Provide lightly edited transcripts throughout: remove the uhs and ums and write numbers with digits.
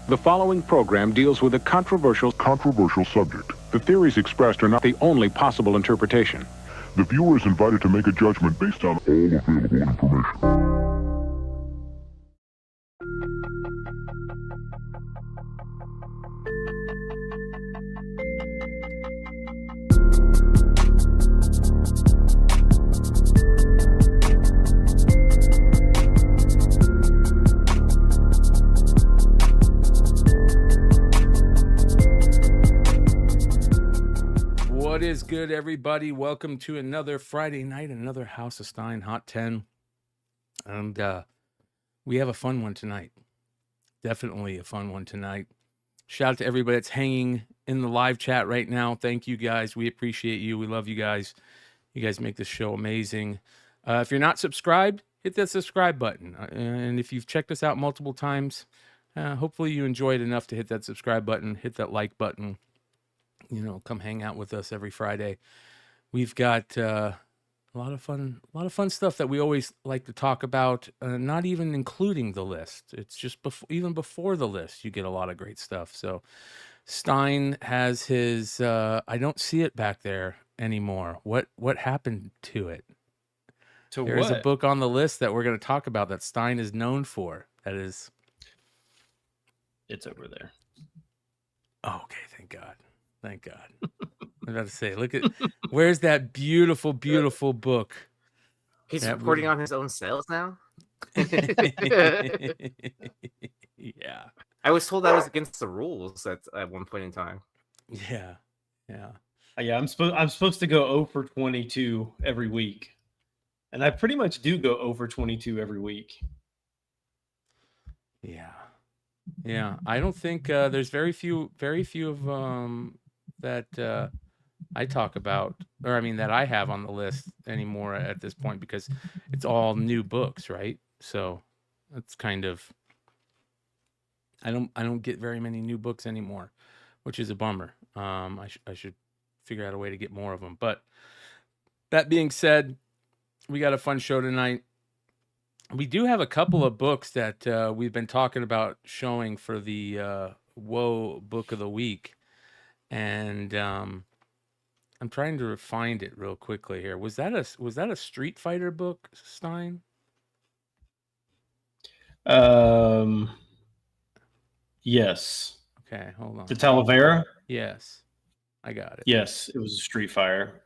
The following program deals with a controversial subject. The theories expressed are not the only possible interpretation. The viewer is invited to make a judgment based on all available information. What is good, everybody? Welcome to another Friday night, another House of Stein Hot 10. And we have a fun one tonight. Definitely a fun one tonight. Shout out to everybody that's hanging in the live chat right now. Thank you, guys. We appreciate you. We love you guys. You guys make this show amazing. If you're not subscribed, hit that subscribe button. And if you've checked us out multiple times, hopefully you enjoyed enough to hit that subscribe button, hit that like button. You know, come hang out with us every Friday. We've got a lot of fun stuff that we always like to talk about. Not even including the list. It's just even before the list, you get a lot of great stuff. So Stein has his. I don't see it back there anymore. What happened to it? There's a book on the list that we're going to talk about that Stein is known for. That is. It's over there. Oh, okay, thank God. Thank God. I was about to say, look at where's that beautiful, beautiful book. He's reporting on his own sales now. Yeah. I was told that was against the rules at one point in time. Yeah. I'm supposed to go 0 for 22 every week, and I pretty much do go 0 for 22 every week. Yeah. I don't think there's very few of that I talk about, or I mean that I have on the list anymore at this point, because it's all new books, right? So it's kind of I don't get very many new books anymore, which is a bummer. I should figure out a way to get more of them. But that being said, we got a fun show tonight. We do have a couple of books that we've been talking about showing for the Whoa Book of the Week. And I'm trying to find it real quickly here. Was that a Street Fighter book, Stein? Yes. Okay, hold on. The Talavera? Yes. I got it. Yes, it was a Street Fire.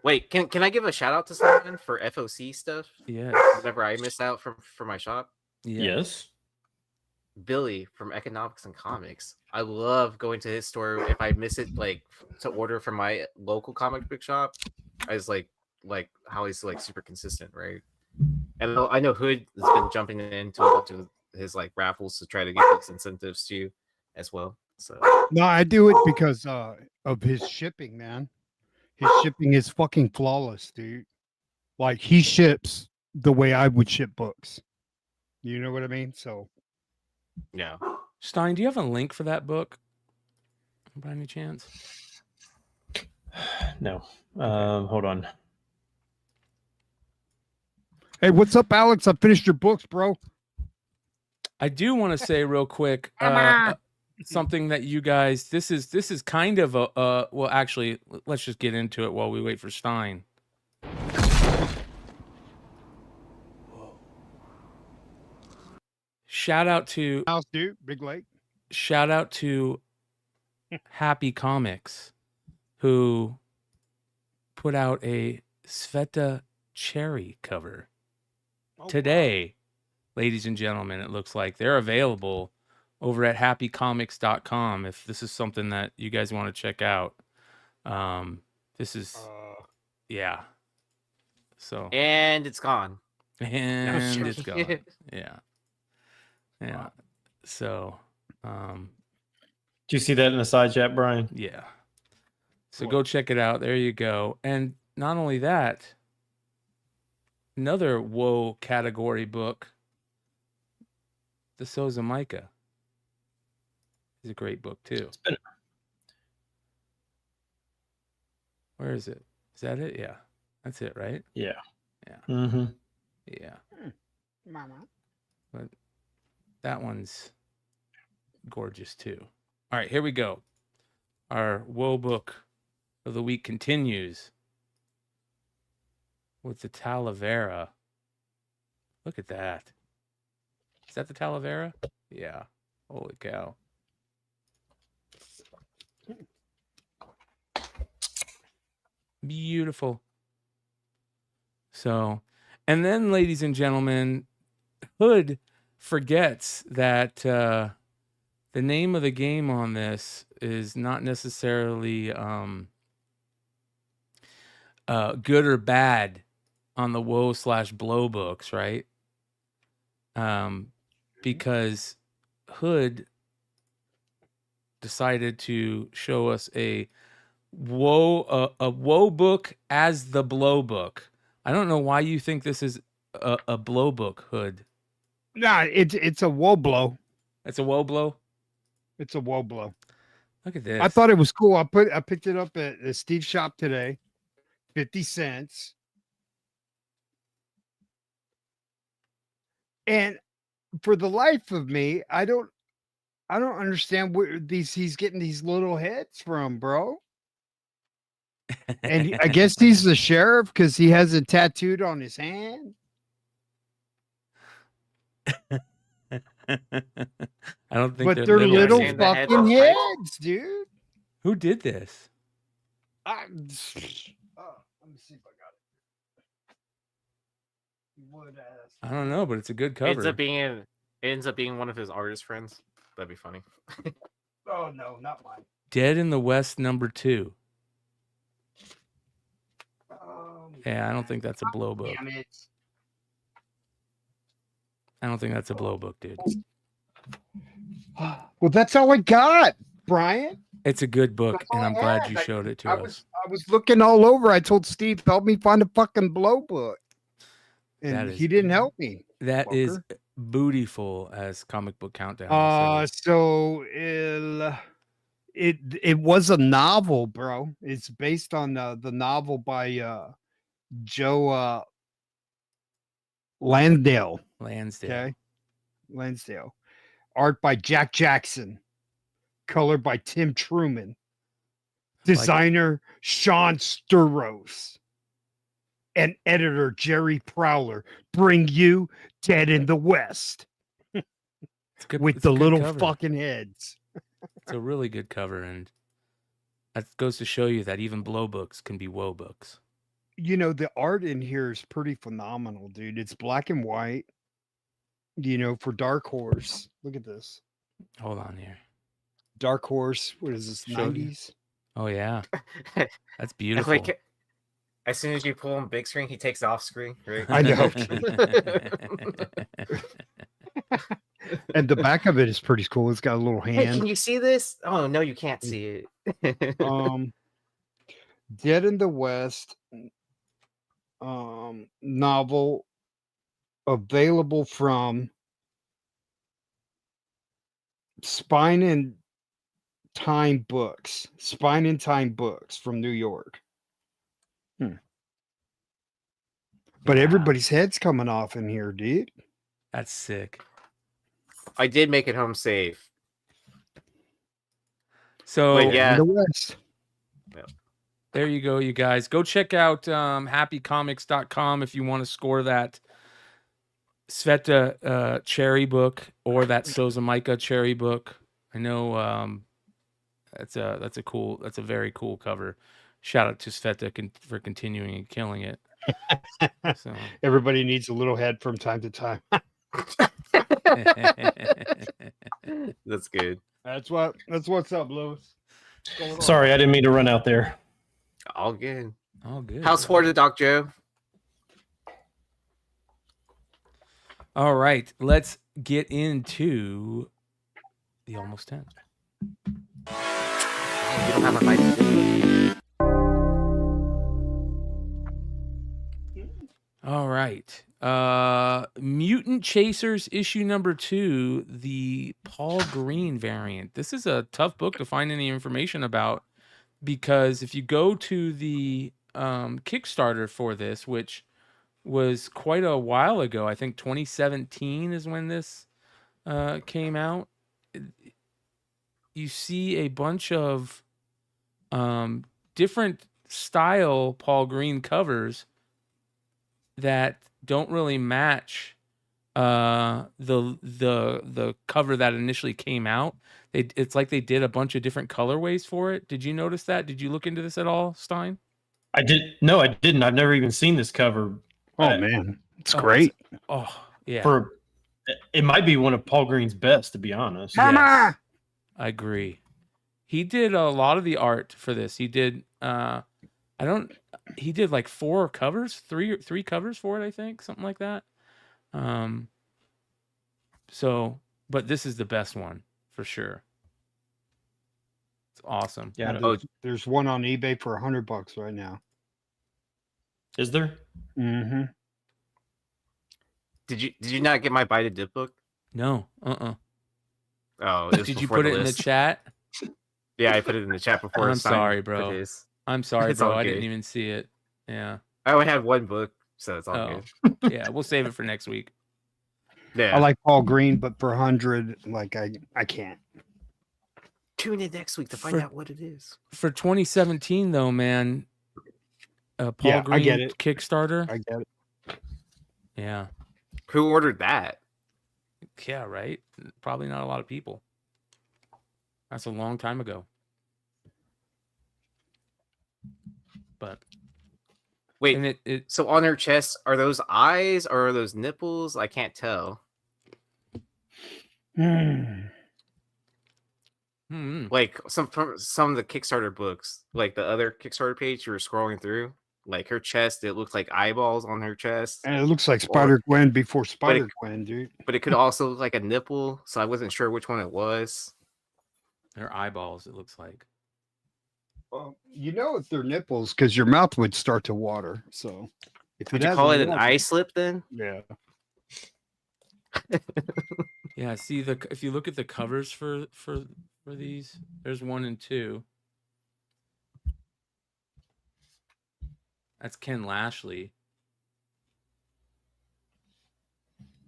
Wait, can I give a shout out to someone for FOC stuff? Yes. Whenever I missed out for my shop? Yes. Billy from Economics and Comics. I love going to his store if I miss it, like to order from my local comic book shop. I was like how he's like super consistent, right? And I know Hood has been jumping into a bunch of his like raffles to try to get these incentives too, as well. So no, I do it because of his shipping, man. His shipping is fucking flawless, dude. Like he ships the way I would ship books. You know what I mean? So yeah. Stein, do you have a link for that book by any chance? No. Hold on. Hey, what's up, Alex? I finished your books, bro. I do want to say real quick something that you guys. This is kind of a well, actually, let's just get into it while we wait for Stein. Shout out to House, dude, Big Lake. Shout out to Happy Comics, who put out a Sveta Cherry cover today. Wow. Ladies and gentlemen, it looks like they're available over at happycomics.com if this is something that you guys want to check out. This is yeah. So and it's gone. And it's gone. Yeah. So do you see that in the side chat, Brian? Yeah. So go check it out. There you go. And not only that, another Whoa category book, The Souza Micah, is a great book too. Where is it? Is that it? Yeah. That's it, right? Yeah. Yeah. Mm-hmm. Yeah. Mama. But that one's gorgeous too. All right, here we go. Our woe book of the week continues with the Talavera. Look at that. Is that the Talavera? Yeah. Holy cow. Beautiful. So, and then, ladies and gentlemen, Hood forgets that the name of the game on this is not necessarily good or bad on the woe/blow books, right? Because Hood decided to show us a woe book as the blow book. I don't know why you think this is a blow book, Hood. Nah, it's a woe blow. It's a woe blow. It's a woe blow. Look at this. I thought it was cool. I picked it up at Steve's shop today, 50 cents. And for the life of me, I don't understand where he's getting these little heads from, bro. And I guess he's the sheriff because he has it tattooed on his hand. I don't think But they're little Understand the head fucking of type. heads, dude. Who did this? Let me see if I got it. Wood ass. I don't know, but it's a good It cover. ends up being one of his artist friends. That'd be funny. Oh no, not mine. Dead in the West #2. Yeah, I don't think that's a blow book. Damn it. I don't think that's a blow book, dude. Well, that's all I got, Brian. It's a good book, That's all and I'm I glad had. you showed it to I us. was looking all over. I told Steve, help me find a fucking blow book. That And is- he didn't help me. That is fucker. bootyful, as Comic Book Countdown says. So it was a novel, bro. It's based on the novel by Joe Lansdale. Lansdale. Okay. Lansdale. Art by Jack Jackson. Color by Tim Truman. Designer Sean Sturros. And editor Jerry Prowler bring you Dead in the West It's good, with it's the a good little cover. fucking heads. It's a really good cover, and that goes to show you that even blow books can be woe books. You know, the art in here is pretty phenomenal, dude. It's black and white, you know, for Dark Horse. Look at this. Hold on here. Dark Horse, what is this, Show you. 90s? Oh yeah, that's It's beautiful. like as soon as you pull him big screen, he takes it off screen, right? I know. And the back of it is pretty cool. It's got a little Hey, can hand. you see this? Oh no, you can't see it. Dead in the West novel available from Spine and Time Books. Spine and Time Books from New York. But Wow. everybody's head's coming off in here, dude. That's sick. I did make it home safe. So But yeah. In the West. there you go, you guys. Go check out happycomics.com if you want to score that Sveta cherry book or that Sozamaika cherry book. I know that's a very cool cover. Shout out to Sveta for continuing and killing it. So Everybody needs a little head from time to time. That's good. That's what's up, Lewis. What's going on? Sorry, I didn't mean to run out there. All good. all good. How's Florida, Doc Joe? All right, let's get into the almost 10. You don't have a mic. All right. Mutant Chasers issue #2, the Paul Green variant. This is a tough book to find any information about because if you go to the Kickstarter for this, which was quite a while ago. I think 2017 is when this came out. You see a bunch of different style Paul Green covers that don't really match the cover that initially came out. It's like they did a bunch of different colorways for it. Did you notice that? Did you look into this at all, Stein? I didn't. I've never even seen this cover. Oh man, it's Oh, great. Yeah. It might be one of Paul Green's best, to be honest. Yes, I agree. He did a lot of the art for this. He did he did like 4 covers, three covers for it, I think, something like that. But this is the best one for sure. It's awesome. Yeah. There's one on eBay for $100 right now. Is there? Mm-hmm. Did you not get my Buy to Dip book? No. Oh, it was Did you before put the it in the list. chat? Yeah, I put it in the chat before. I'm Stein sorry, put bro. his. I'm sorry, It's bro. all I good. didn't even see it. Yeah. I only had one book, so it's all good. Yeah, we'll save it for next week. Yeah. I like Paul Green, but for 100, like I can't. Tune in next week to find out what it is. For 2017, though, man, Paul Green I get it. Kickstarter. I get it. Yeah. Who ordered that? Yeah, right? Probably not a lot of people. That's a long time ago. But Wait, and it so on her chest, are those eyes or are those nipples? I can't tell. Like some of the Kickstarter books, like the other Kickstarter page you were scrolling through, like her chest, it looks like eyeballs on her chest. And it looks like Spider-Gwen before Spider-Gwen, dude. But it could also look like a nipple, so I wasn't sure which one it was. They're eyeballs, it looks like. Well, you know if they're nipples because your mouth would start to water. So if Would you call it an eye slip then? Yeah. Yeah, see if you look at the covers for these, there's 1 and 2. That's Ken Lashley.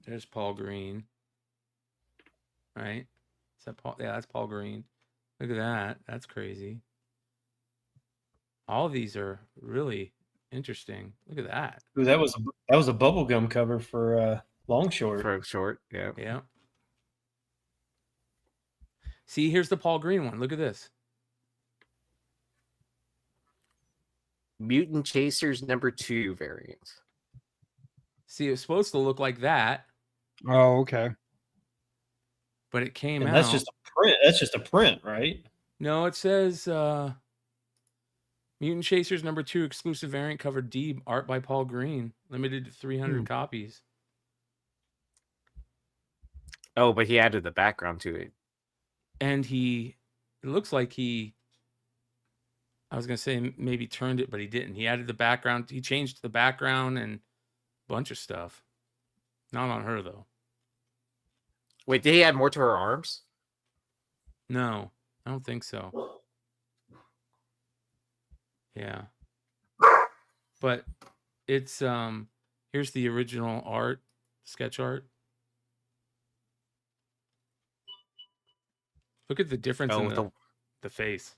There's Paul Green. Right? Is that Paul? Yeah, that's Paul Green. Look at that. That's crazy. All of these are really interesting. Look at that. Ooh, that was a bubblegum cover for Long Short. For short, yeah. Yeah. See, here's the Paul Green one. Look at this. Mutant Chasers #2 variant. See, it was supposed to look like that, Oh, okay. but it came And out. that's just a print. That's just a print, right? No, it says Mutant Chasers #2 exclusive variant cover D, art by Paul Green, limited to 300 copies. Oh, but he added the background to it. And it looks like I was going to say maybe turned it, but he didn't. He added the background. He changed the background and a bunch of stuff. Not on her, though. Wait, did he add more to her arms? No, I don't think so. Yeah. But it's, here's the original art, sketch art. Look at the difference in the face.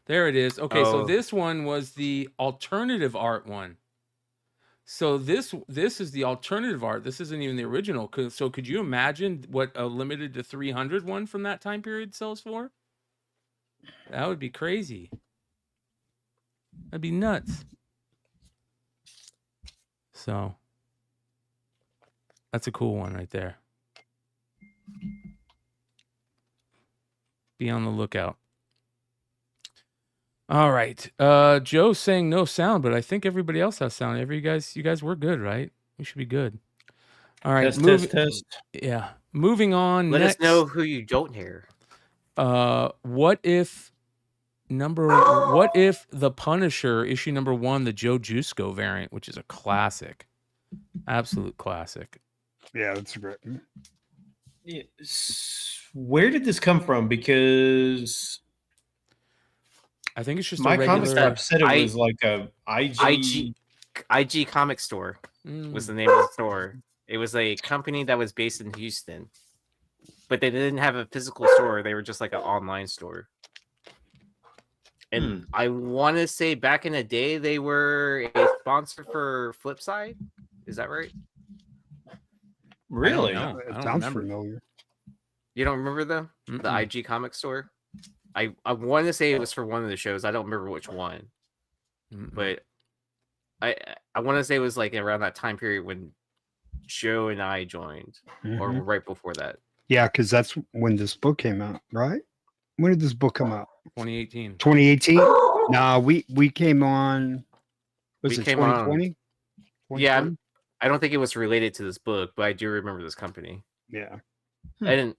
There it is. Okay, so this one was the alternative art one. So this is the alternative art. This isn't even the original. So could you imagine what a limited to 300 one from that time period sells for? That would be crazy. That'd be nuts. So that's a cool one right there. Be on the lookout. All right. Joe's saying no sound, but I think everybody else has sound. You guys were good, right? We should be good. All right. Test. Yeah. Moving on. Let next, us know who you don't hear. What if The Punisher issue #1, the Joe Jusko variant, which is a classic. Absolute classic. Yeah, that's great. Where did this come from? Because I think it's just My a comic regular. shop said it was like a IG Comic Store was Mm, the name of the store. It was a company that was based in Houston, but they didn't have a physical store. They were just like an online store. And I want to say back in the day, they were a sponsor for Flipside. Is that right? Really? know. It I don't sounds remember. familiar. You don't remember them? The Mm-mm. IG Comic Store? I want to say it was for one of the shows. I don't remember which one. Mm-mm. But I want to say it was like around that time period when Joe and I joined, or Mhm. right before that. Yeah, because that's when this book came out, right? When did this book come out? 2018. 2018. Nah, we came on. Was We it came on- 2020? Yeah, I don't think it was related to this book, but I do remember this company. Yeah. I didn't,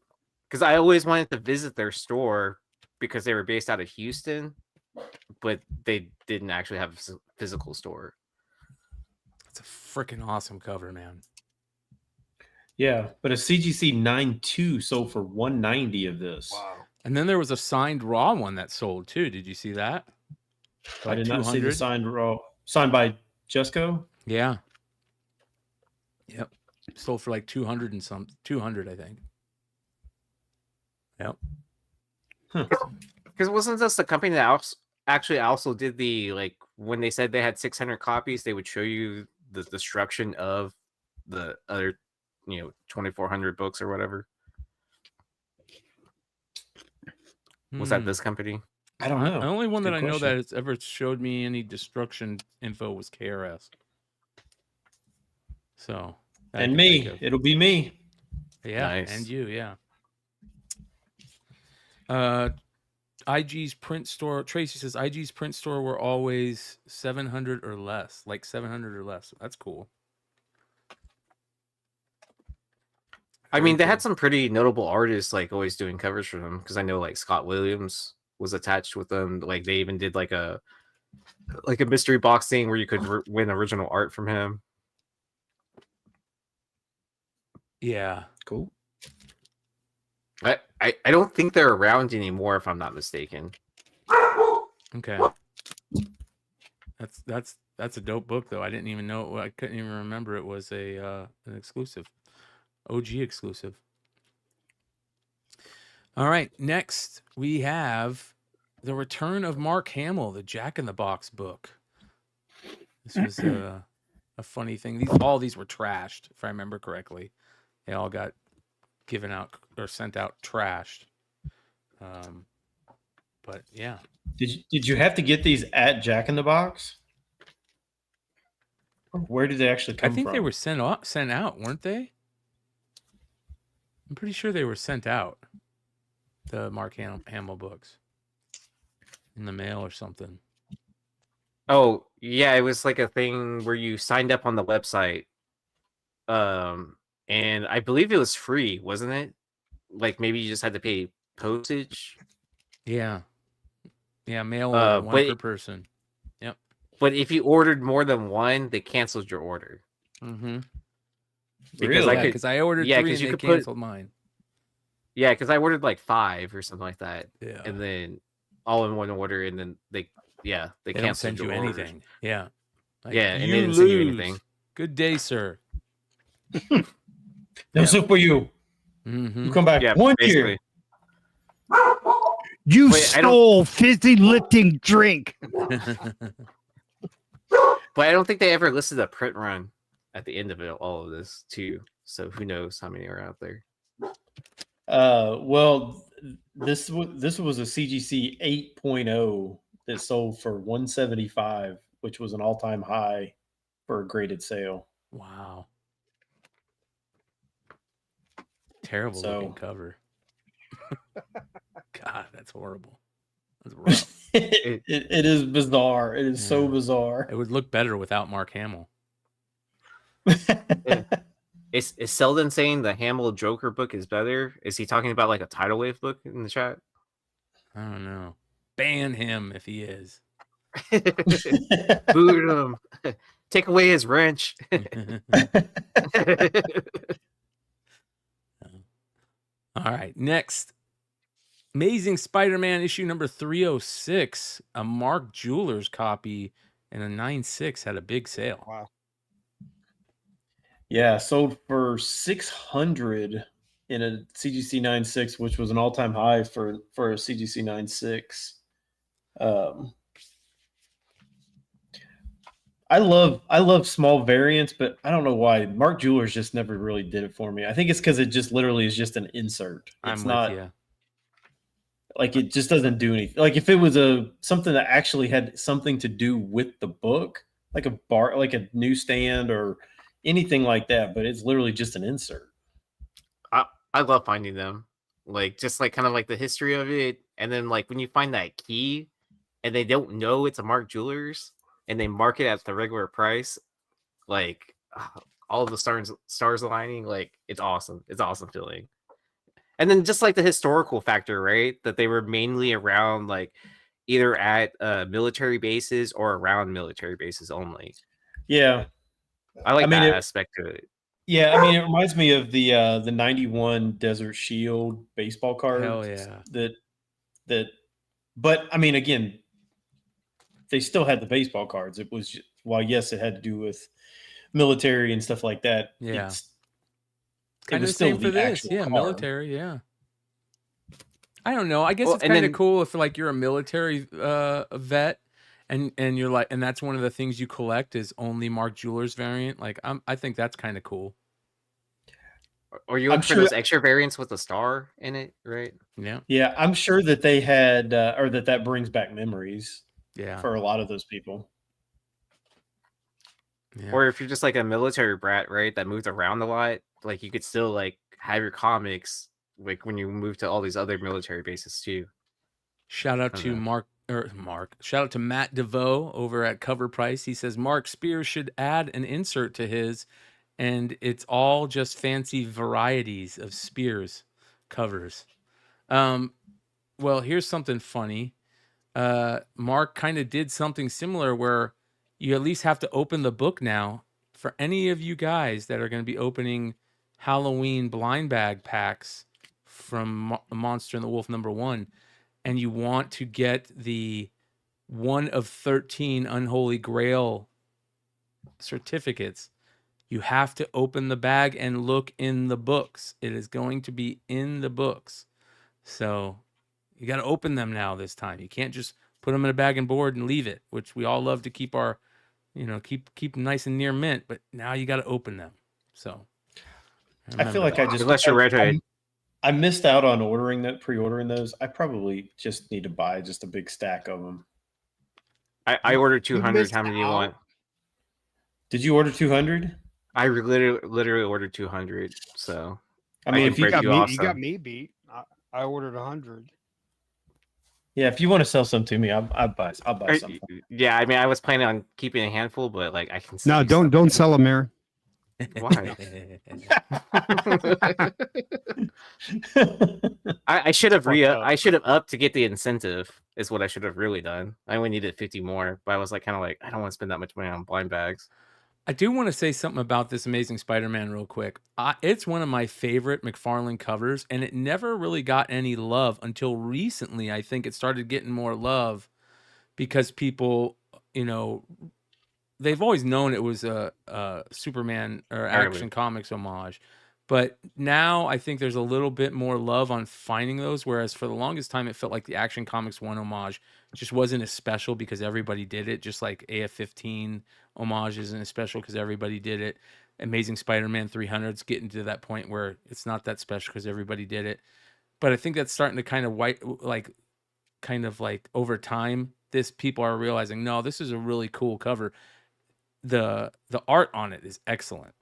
because I always wanted to visit their store because they were based out of Houston, but they didn't actually have a physical store. It's a freaking awesome cover, man. Yeah, but a CGC 9.2 sold for 190 of this. Wow. And then there was a signed raw one that sold too. Did you see that? I did not see the 200? signed by Jesco. Yeah. Yep. Sold for like 200 and some 200, I think. Yep. Because wasn't this the company that actually also did the, like, when they said they had 600 copies, they would show you the destruction of the other, 2,400 books or whatever? Was that this company? I don't know. The only one that Good I know question. that has ever showed me any destruction info was KRS. So. that I And can me. think of. It'll be me. Yeah, Nice. and you, yeah. IG's print store. Tracy says IG's print store were always 700 or less, like 700 or less. That's cool. I Very mean, they cool. had some pretty notable artists, like, always doing covers for them, because I know, like, Scott Williams was attached with them. Like, they even did like a mystery box thing where you could win original art from him. Yeah. Cool. I don't think they're around anymore, if I'm not mistaken. Okay. That's a dope book though. I didn't even know. I couldn't even remember it was an exclusive, OG exclusive. All right. Next we have the return of Mark Hamill, the Jack in the Box book. This was a funny thing. All these were trashed, if I remember correctly. They all got given out or sent out trashed. But yeah. Did you have to get these at Jack in the Box? Or where did they actually come I think from? they were sent out, weren't they? I'm pretty sure they were sent out. The Mark Hamill books in the mail or something. Oh, yeah, it was like a thing where you signed up on the website. And I believe it was free, wasn't it? Like, maybe you just had to pay postage. Yeah. Yeah, mail order, one per person. Yep. But if you ordered more than one, they canceled your order. Mm-hmm. Because Really? Because I ordered 3 and they canceled mine. Yeah, because I ordered like 5 or something like that. Yeah. And then all in one order, and then they They don't canceled send you your order. anything. Yeah. Like, Yeah, and they you didn't send you lose. anything. Good day, sir. No soup for you. Mm-hmm. You come back Yeah, one basically. year. You Wait, I don't- stole fizzy lifting drink. But I don't think they ever listed a print run at the end of it, all of this too. So who knows how many are out there? Well, this was a CGC 8.0 that sold for 175, which was an all-time high for a graded sale. Wow. Terrible looking cover. God, that's horrible. That's rough. it is bizarre. It is so bizarre. It would look better without Mark Hamill. Is Selden saying the Hamill Joker book is better? Is he talking about like a tidal wave book in the chat? I don't know. Ban him if he is. Boot him. Take away his wrench. All right. Next, Amazing Spider-Man issue number 306, a Mark Jewelers copy, and a 9.6 had a big sale. Wow. Yeah, sold for 600 in a CGC 9.6, which was an all-time high for a CGC 9.6. I love small variants, but I don't know why Mark Jewelers just never really did it for me. I think it's because it just literally is just an insert. It's I'm not with you. like it just doesn't do anything. Like if it was something that actually had something to do with the book, like like a newsstand or anything like that, but it's literally just an insert. I love finding them, like just like kind of like the history of it, and then like when you find that key, and they don't know it's a Mark Jewelers, and they mark it at the regular price, like all of the stars aligning, like it's awesome. It's awesome feeling. And then just like the historical factor, right? That they were mainly around like either at military bases or around military bases only. Yeah, I like that it, aspect of it. Yeah, I mean, it reminds me of the 91 Desert Shield baseball cards. Hell yeah. That, but I mean, again, they still had the baseball cards. It was while yes, it had to do with military and stuff like that. Yeah. It Kind of was the still same for the this. actual Yeah, card. military, yeah. I don't know. I guess Well, it's and kind of then- cool if like you're a military vet and you're like, and that's one of the things you collect is only Mark Jewelers variant. Like I think that's kind of cool. Or you I'm look for sure- those extra variants with a star in it, right? Yeah. Yeah, I'm sure that they had, or that brings back memories Yeah. for a lot of those people. Yeah. Or if you're just like a military brat, right, that moved around a lot, like you could still like have your comics like when you move to all these other military bases too. Shout out I to don't know. Mark. Shout out to Matt DeVoe over at Cover Price. He says Mark Spears should add an insert to his, and it's all just fancy varieties of Spears covers. Well, here's something funny. Mark kind of did something similar where you at least have to open the book now for any of you guys that are going to be opening Halloween blind bag packs from Monster and the Wolf #1, and you want to get the 1 of 13 Unholy Grail certificates, you have to open the bag and look in the books. It is going to be in the books. So you got to open them now this time. You can't just put them in a bag and board and leave it, which we all love to keep our, keep them nice and near mint, but now you got to open them. So I feel like Unless you're Redhood. I missed out on pre-ordering those. I probably just need to buy just a big stack of them. I ordered 200. missed How many do you out. want? Did you order 200? I literally ordered 200. So I mean, can if you break got you me, off you got some. me beat. I ordered 100. Yeah, if you want to sell some to me, I'll buy Or- some. Yeah, I mean, I was planning on keeping a handful, but like I can. No, sell you don't sell them, Aaron. Why? I should have I should have upped to get the incentive. Is what I should have really done. I only needed 50 more, but I was like kind of like I don't want to spend that much money on blind bags. I do want to say something about this Amazing Spider-Man real quick. It's one of my favorite McFarlane covers, and it never really got any love until recently. I think it started getting more love because people, they've always known it was a Superman or Action Comics homage. But now I think there's a little bit more love on finding those, whereas for the longest time it felt like the Action Comics 1 homage just wasn't as special because everybody did it, just like AF-15 homage isn't as special because everybody did it. Amazing Spider-Man 300's getting to that point where it's not that special because everybody did it. But I think that's starting to kind of like over time, people are realizing, no, this is a really cool cover. The art on it is excellent.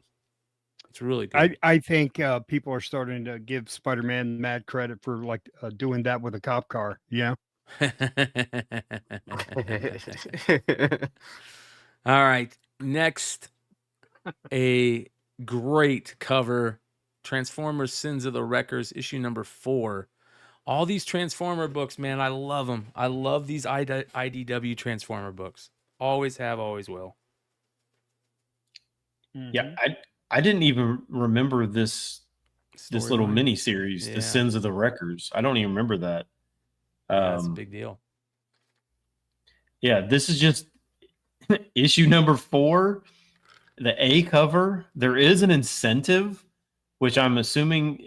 It's really good. I think people are starting to give Spider-Man mad credit for like doing that with a cop car. Yeah. All right. Next, a great cover, Transformers Sins of the Wreckers, issue number 4. All these Transformer books, man, I love them. I love these IDW Transformer books. Always have, always will. Yeah, I didn't even remember this little Storyline. mini series, Yeah. The Sins of the Wreckers. I don't even remember that. That's a big deal. Yeah, this is just issue number 4. The A cover. There is an incentive, which I'm assuming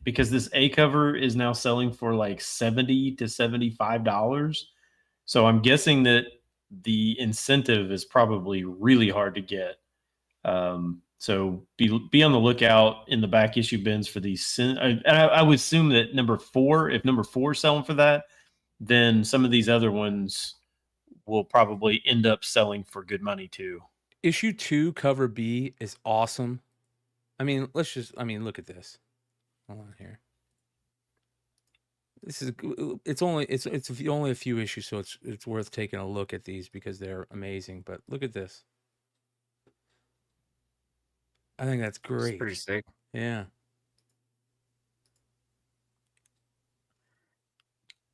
because this A cover is now selling for like $70 to $75. So I'm guessing that the incentive is probably really hard to get. So be on the lookout in the back issue bins for these. I would assume that number 4, if number 4 is selling for that, then some of these other ones will probably end up selling for good money too. Issue 2, cover B is awesome. I mean, look at this. Hold on here. It's only a few issues, so it's worth taking a look at these because they're amazing. But look at this. I think that's great. It's pretty sick. Yeah.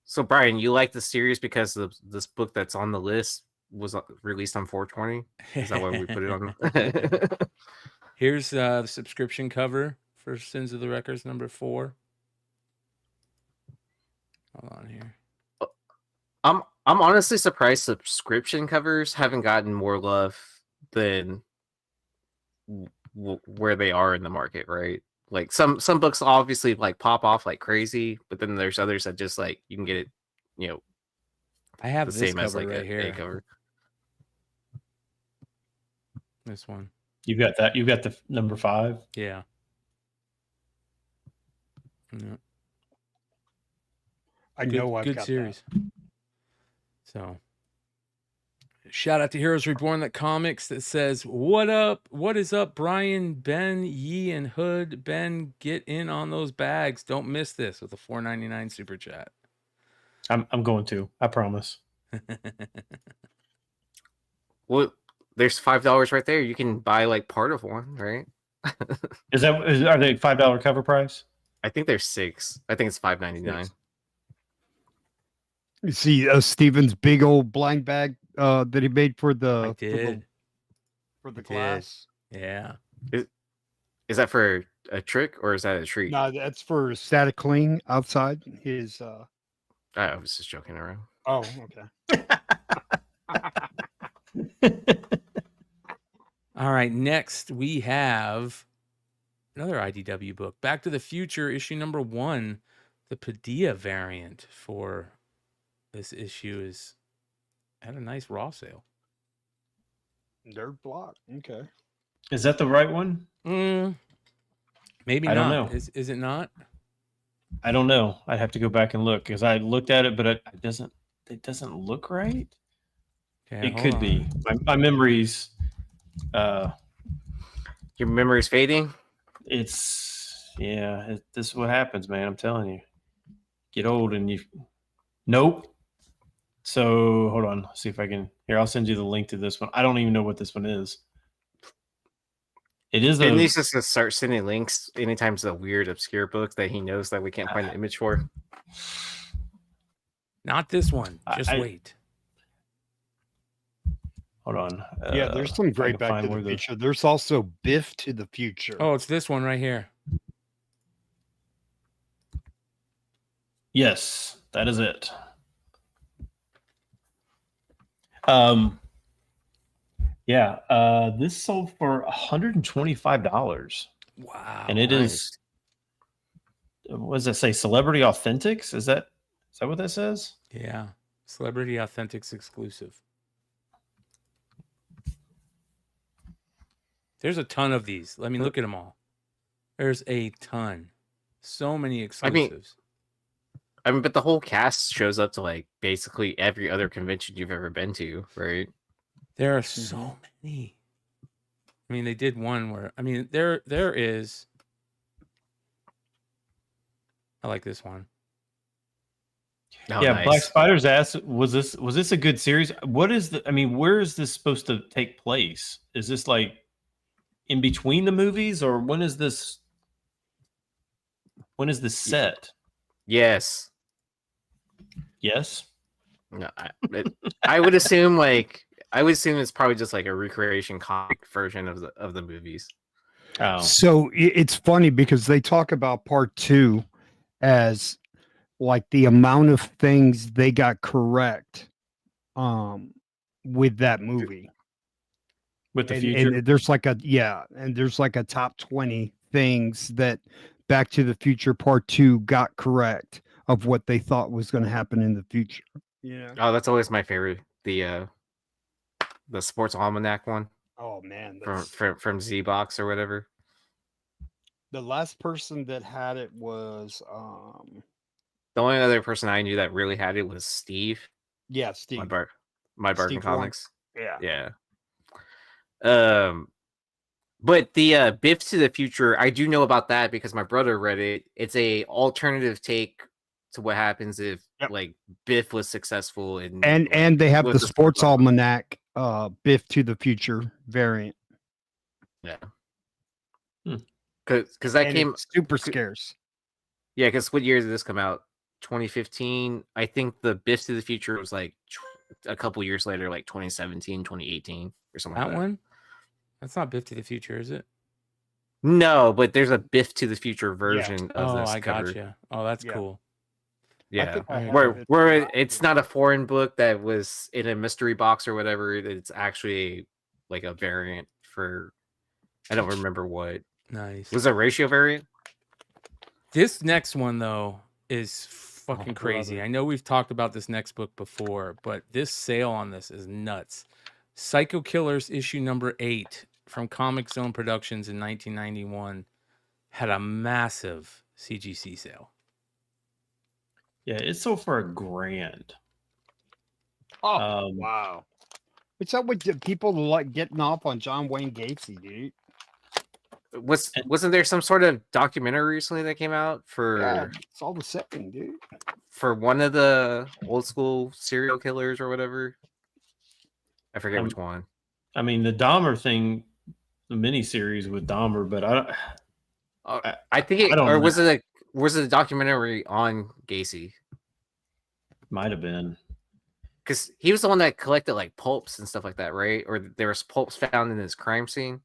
So Brian, you like the series because this book that's on the list was released on 420? Is that why we put it on? Here's the subscription cover for Sins of the Records number 4. Hold on here. I'm honestly surprised subscription covers haven't gotten more love than where they are in the market, right? Like some books obviously like pop off like crazy, but then there's others that just like you can get it, I have the this same cover as like right a here. cover. This one. You've got that. You've got the number 5. Yeah. Yeah. I know I've good got series. So, shout out to Heroes Reborn that comics that says, "What up? What is up, Brian, Ben, Yee, and Hood? Ben, get in on those bags. Don't miss this," with a $4.99 super chat. I'm going to. I promise. Well, there's $5 right there. You can buy like part of one, right? Are they $5 cover price? I think there's 6. I think it's $5.99. You see Steven's big old blind bag that he made for the for the class. Yeah. Is that for a trick or is that a treat? No, that's for static cling outside his. I was just joking around. Oh, okay. All right. Next, we have another IDW book, Back to the Future, issue number 1. The Padilla variant for this issue is at a nice raw sale. Nerd block. Okay. Is that the right one? Maybe I not. don't know. Is it not? I don't know. I'd have to go back and look because I looked at it, but it doesn't look right. Okay, It could be. My memories. Your memory's fading? This is what happens, man. I'm telling you. Get old and you. Nope. So hold on. See if I can. Here, I'll send you the link to this one. I don't even know what this one is. It is. He needs to start sending links anytime it's a weird, obscure book that he knows that we can't find the image for. Not this one. Just wait. Hold on. Yeah, there's some great Back to the Future. There's also Biff to the Future. Oh, it's this one right here. Yes, that is it. This sold for $125. Wow. And it is, what does that say? Celebrity Authentics? Is that what that says? Yeah. Celebrity Authentics exclusive. There's a ton of these. Let me look at them all. There's a ton. So many exclusives. I mean, but the whole cast shows up to like basically every other convention you've ever been to, right? There are so many. I mean, they did one where there is. I like this one. Oh, yeah, nice. Black Spider's asked, was this a good series? Where is this supposed to take place? Is this like in between the movies, or when is this set? Yes. Yes. No, I would assume it's probably just like a recreation comic version of the movies. Oh. So it's funny because they talk about part 2 as like the amount of things they got correct with that movie. With the And, future. and there's like a top 20 things that Back to the Future Part 2 got correct of what they thought was going to happen in the future. Yeah. Oh, that's always my favorite. The sports almanac one Oh man, from Z Box or whatever. the last person that had it was The only other person I knew that really had it was Steve. Steve. My Bargain Steve Warren. Comics. Yeah. But the Biff to the Future, I do know about that because my brother read it. It's a alternative take to what happens if like Biff was successsul and they have the sports almanac Biff to the Future variant. Yeah. Because that came super scarce. Yeah, because what year did this come out? 2015. I think the Biff to the Future was like a couple years later, like 2017, 2018 or something like that. That one? That's not Biff to the Future, is it? No, but there's a Biff to the Future version of this cover. Gotcha. Oh, that's cool. Yeah, where it's not a foreign book that was in a mystery box or whatever. It's actually like a variant for, I don't remember what. Nice. Was it a ratio variant? This next one though is fucking crazy. I know we've talked about this next book before, but this sale on this is nuts. Psycho Killers issue number 8 from Comic Zone Productions in 1991 had a massive CGC sale. Yeah, it sold for $1,000. Oh, wow. What's up with people like getting off on John Wayne Gacy, dude? Wasn't there some sort of documentary recently that came out for? It's all the same, dude. For one of the old school serial killers or whatever. I forget which one. I mean, the Dahmer thing, the miniseries with Dahmer, but I think it, or was it a documentary on Gacy? Might have been, because he was the one that collected like pulps and stuff like that, right? Or there was pulps found in his crime scene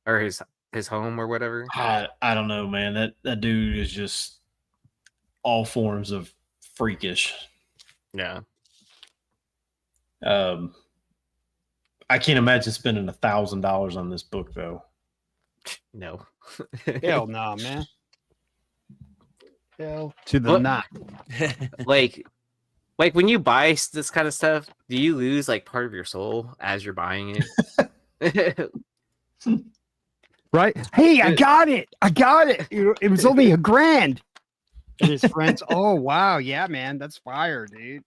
or his home or whatever. I don't know, man. That dude is just all forms of freakish. Yeah. I can't imagine spending $1,000 on this book though. No. Hell no, man. Hell to the not. Like when you buy this kind of stuff, do you lose like part of your soul as you're buying it? Right? Hey, I got it. It was only $1,000. And his friends, oh wow, yeah, man, that's fire, dude.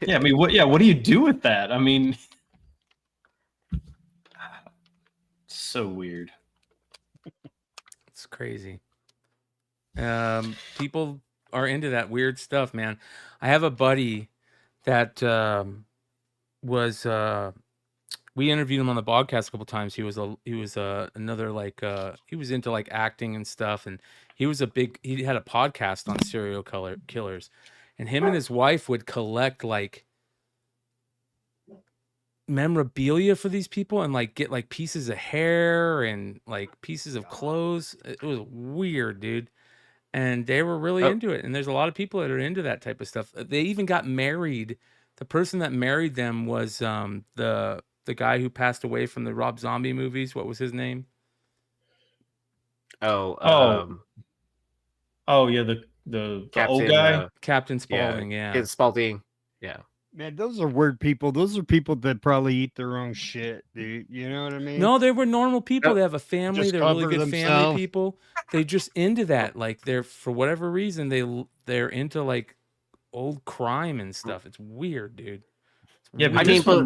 Yeah, I mean, what do you do with that? I mean, so weird. It's crazy. People are into that weird stuff, man. I have a buddy that was we interviewed him on the podcast a couple times. He was another like he was into like acting and stuff, and he had a podcast on serial killers, and him and his wife would collect like memorabilia for these people and like get like pieces of hair and like pieces of clothes. It was weird, dude. And they were really into it. And there's a lot of people that are into that type of stuff. They even got married. The person that married them was the guy who passed away from the Rob Zombie movies. What was his name? Yeah, the old guy, Captain Spaulding. Yeah. Spaulding. Yeah. Man, those are weird people. Those are people that probably eat their own shit, dude. You know what I mean? No, they were normal people. They have a family. Just They're really good cover family themselves. people. They just into that. Like they're for whatever reason they're into like old crime and stuff. It's weird, dude. Yeah, I mean, but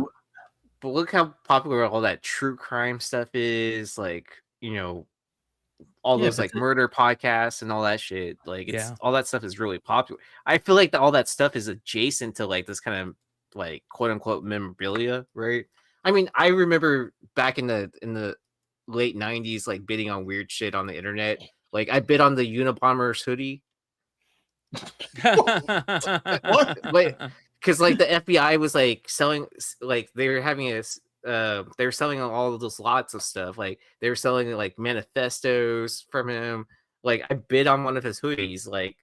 look how popular all that true crime stuff is. Like, you know, all those like murder podcasts and all that shit. Like, all that stuff is really popular. I feel like all that stuff is adjacent to like this kind of like quote unquote memorabilia, right? I mean, I remember back in the late 90s, like bidding on weird shit on the internet. Like I bid on the Unabomber's hoodie. What? Like, because like the FBI was like selling, like they were having they were selling all of those lots of stuff. Like they were selling like manifestos from him. Like I bid on one of his hoodies. Like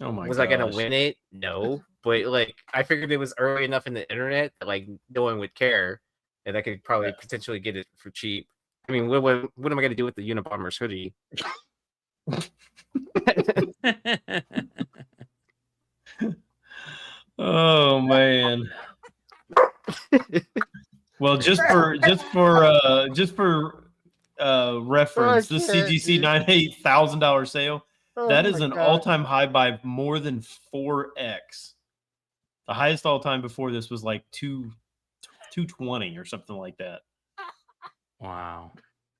Oh my Was I gonna gosh. win it? No, but like I figured it was early enough in the internet that like no one would care, and I could probably potentially get it for cheap. I mean, what am I gonna do with the Unabomber's hoodie? Oh man. Well, just for reference, this CGC $98,000 sale, that is an all-time high by more than 4x. The highest all-time before this was like 220 or something like that. Wow.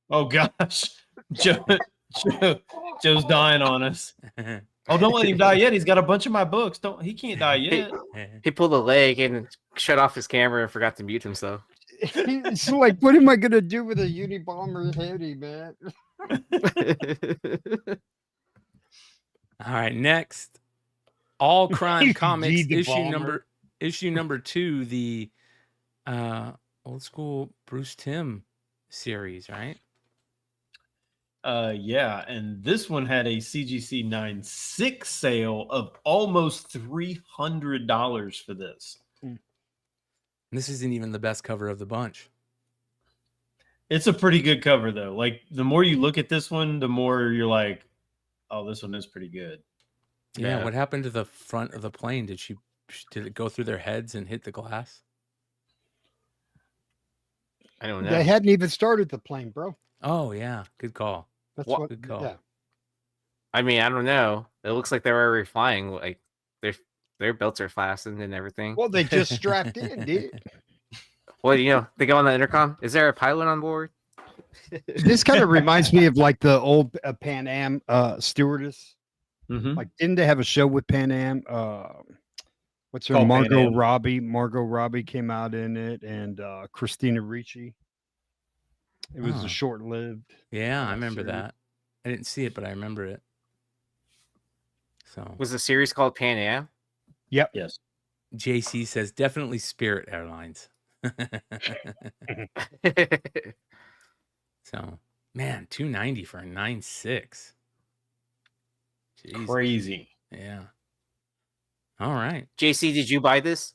Oh gosh, Joe's dying on us. Oh, don't let him die yet. He's got a bunch of my books. He can't die yet. He pulled a leg and shut off his camera and forgot to mute himself. It's like, what am I gonna do with a Unabomber hoodie, man? All right, next, All Crime Comics Yeezy the issue number 2, the old school Bruce Timm series, right? Yeah, and this one had a CGC 9.6 sale of almost $300 for this. This isn't even the best cover of the bunch. It's a pretty good cover though. Like the more you look at this one, the more you're like, oh, this one is pretty good. Yeah. What happened to the front of the plane? Did it go through their heads and hit the glass? I don't know. They hadn't even started the plane, bro. Oh yeah, good call. That's What- what. Good call. Yeah. I mean, I don't know. It looks like they were already flying. Like their belts are fastened and everything. Well, they just strapped in, dude. Well, you know, they go on the intercom. Is there a pilot on board? This kind of reminds me of like the old Pan Am stewardess. Mm-hmm. Like, didn't they have a show with Pan Am? What's her Called Pan Margot Am. Robbie? Margot Robbie came out in it, and Christina Ricci. It was Oh. a short-lived. Yeah, I remember series. that. I didn't see it, but I remember it. So Was the series called Pan Am? Yes. JC says definitely Spirit Airlines. So, man, $290 for a 9.6. Jeez. Crazy. Yeah. All right. JC, did you buy this?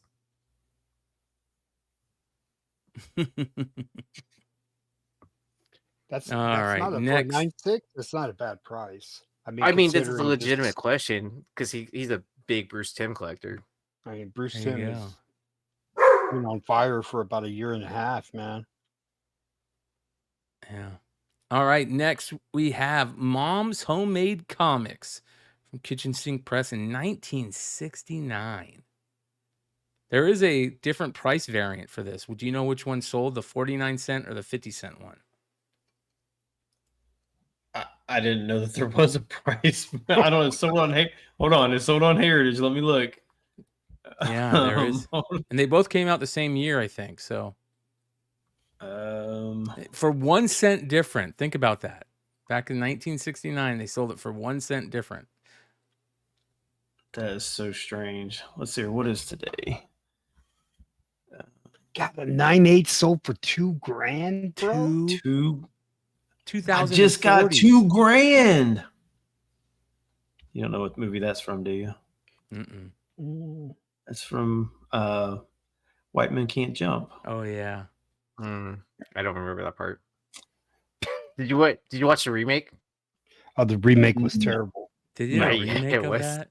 That's All right, not a next. 9.6. That's not a bad price. I mean, that's a considering legitimate just- question because he's a big Bruce Timm collector. I mean, Bruce There you Timm go. has been on fire for about a year and a half, man. Yeah. All right. Next, we have Mom's Homemade Comics from Kitchen Sink Press in 1969. There is a different price variant for this. Do you know which one sold, the 49-cent or the 50-cent one? I didn't know that there was a price. I don't know. It's sold on Hold on. It's sold on Heritage. Let me look. Yeah, there is. And they both came out the same year, I think. So for 1 cent different, think about that. Back in 1969, they sold it for 1 cent different. That is so strange. Let's see. What is today? Got the 9.8 sold for $2,000, bro. I 2040. just got $2,000. You don't know what movie that's from, do you? Mm-mm. That's from White Men Can't Jump. Oh yeah. I don't remember that part. Did you watch the remake? Oh, the remake was terrible. Did you have a Yeah, remake it of was. that?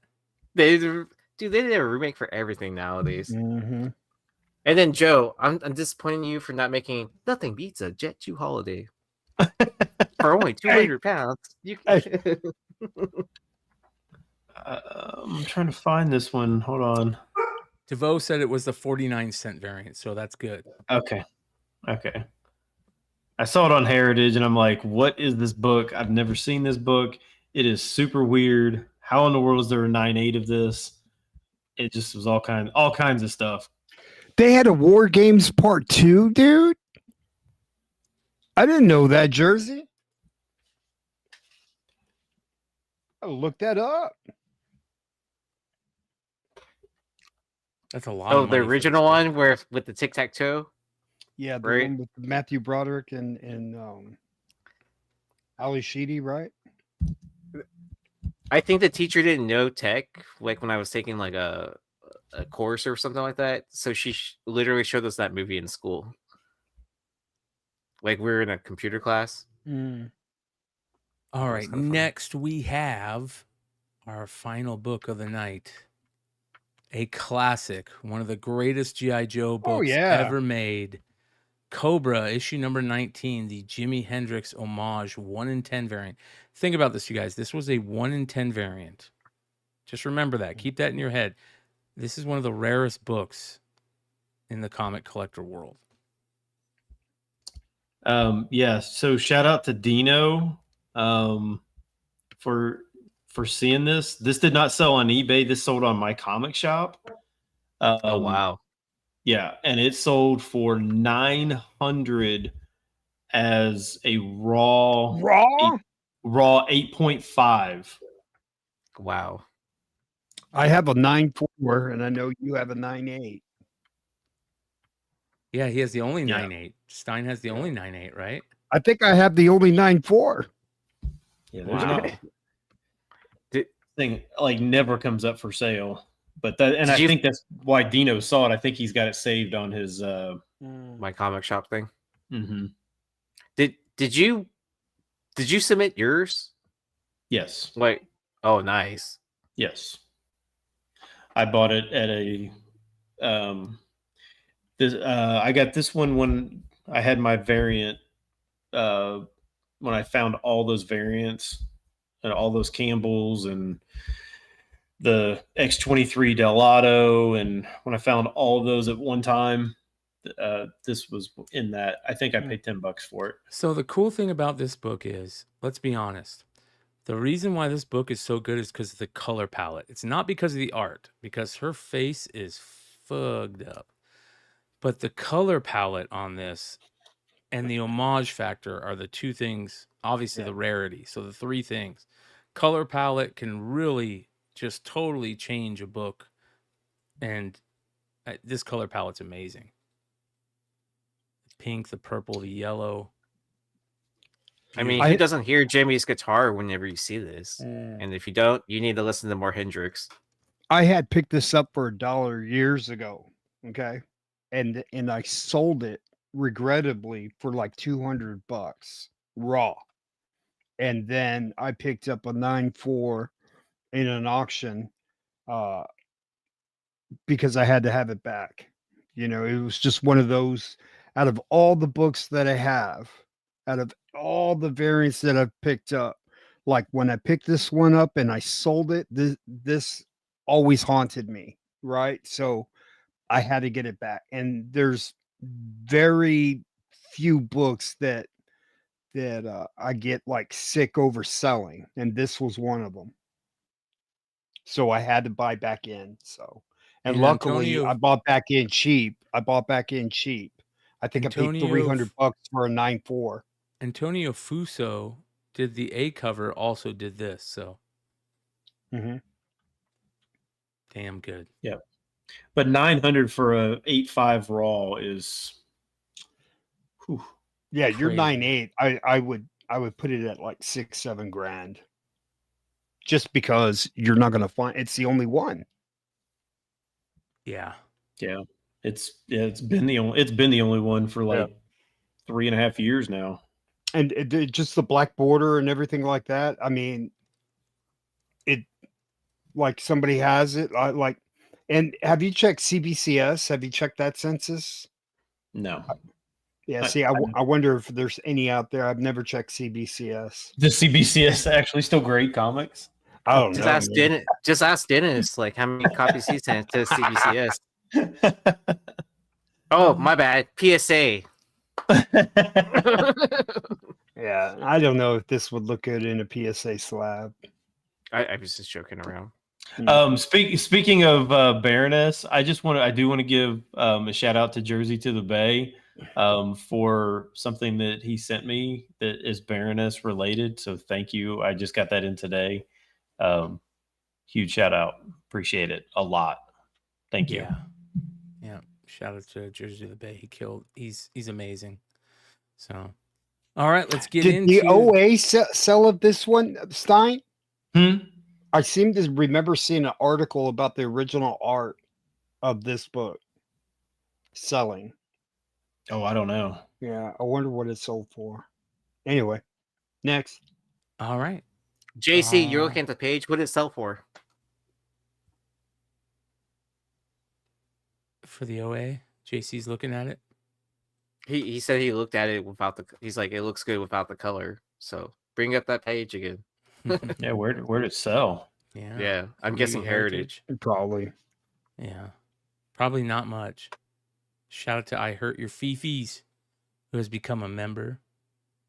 They did a remake for everything nowadays. Mm-hmm. And then Joe, I'm disappointing you for not making Nothing Beats a Jet 2 Holiday for only 200 pounds. I'm trying to find this one. Hold on. DeVoe said it was the 49-cent variant, so that's good. Okay. I saw it on Heritage and I'm like, what is this book? I've never seen this book. It is super weird. How in the world is there a 9.8 of this? It just was all kinds of stuff. They had a War Games Part 2, dude. I didn't know that, Jersey. I'll look that up. That's a lot. Oh, of the money for original this one where with the tic-tac-toe? Yeah, the Right. one with Matthew Broderick and Ali Sheedy, right? I think the teacher didn't know tech, like when I was taking like a course or something like that. So she literally showed us that movie in school. Like we were in a computer class. All That's right, kinda funny. next we have our final book of the night. A classic, one of the greatest G.I. Joe books ever made. Cobra, issue number 19, the Jimi Hendrix homage 1 in 10 variant. Think about this, you guys. This was a 1 in 10 variant. Just remember that. Keep that in your head. This is one of the rarest books in the comic collector world. Yeah. So shout out to Dino for seeing this. This did not sell on eBay. This sold on my comic shop. Oh wow. Yeah, and it sold for $900 as a raw 8.5. Wow. I have a 9.4, and I know you have a 9.8. Yeah, he has the only Yeah. 9.8. Stein has the only 9.8, right? I think I have the only 9.4. Yeah, there's Wow. not thing like never comes up for sale. But that, and Did I you- think that's why Dino saw it. I think he's got it saved on his My comic shop thing. mhm. Did you submit yours? Yes. Like, oh nice. Yes. I bought it at a I got this one when I had my variant when I found all those variants and all those Campbells and the X23 Delato, and when I found all of those at one time, this was in that. I think I paid $10 for it. So the cool thing about this book is, let's be honest, the reason why this book is so good is because of the color palette. It's not because of the art, because her face is fucked up. But the color palette on this and the homage factor are the two things, obviously the rarity. So the three things. Color palette can really just totally change a book. And this color palette's amazing. The pink, the purple, the yellow. I mean, who doesn't hear Jimmy's guitar whenever you see this? And if you don't, you need to listen to more Hendrix. I had picked this up for $1 years ago. Okay. And I sold it regrettably for like $200 raw. And then I picked up a 9.4 in an auction because I had to have it back. You know, it was just one of those, out of all the books that I have, out of all the variants that I've picked up, like when I picked this one up and I sold it, this always haunted me, right? So I had to get it back. And there's very few books that I get like sick over selling, and this was one of them. So I had to buy back in. So, and luckily I bought back in cheap. I think I paid $300 for a 9.4. Antonio Fuso did the A cover, also did this. So damn good. Yeah. But $900 for a 8.5 raw is whew. Yeah, Crazy. you're 9.8. I would put it at like $6-7 grand. Just because you're not gonna find it's the only one. Yeah. Yeah. It's been the only one for like 3.5 years now. And just the black border and everything like that. I mean, it like somebody has it. Like, and have you checked CBCS? Have you checked that census? No. Yeah. See, I wonder if there's any out there. I've never checked CBCS. The CBCS actually still grade comics? I don't know. Just ask Dennis, like how many copies he sent to CBCS. Oh, my bad. PSA. Yeah, I don't know if this would look good in a PSA slab. I was just joking around. Speaking of Baroness, I do want to give a shout out to Jersey to the Bay for something that he sent me that is Baroness related. So thank you. I just got that in today. Huge shout out. Appreciate it a lot. Thank you. Yeah. Shout out to Jersey to the Bay. He's amazing. So, all right, let's get into the OA sell of this one, Stein. I seem to remember seeing an article about the original art of this book selling. Oh, I don't know. Yeah, I wonder what it sold for. Anyway, next. All right. JC, you're looking at the page. What did it sell for? For the OA, JC's looking at it. He said he looked at it without the. He's like, it looks good without the color. So bring up that page again. Yeah, where did it sell? Yeah. Yeah, I'm Maybe guessing Heritage. Probably. Yeah. Probably not much. Shout out to I Hurt Your Fifis, who has become a member.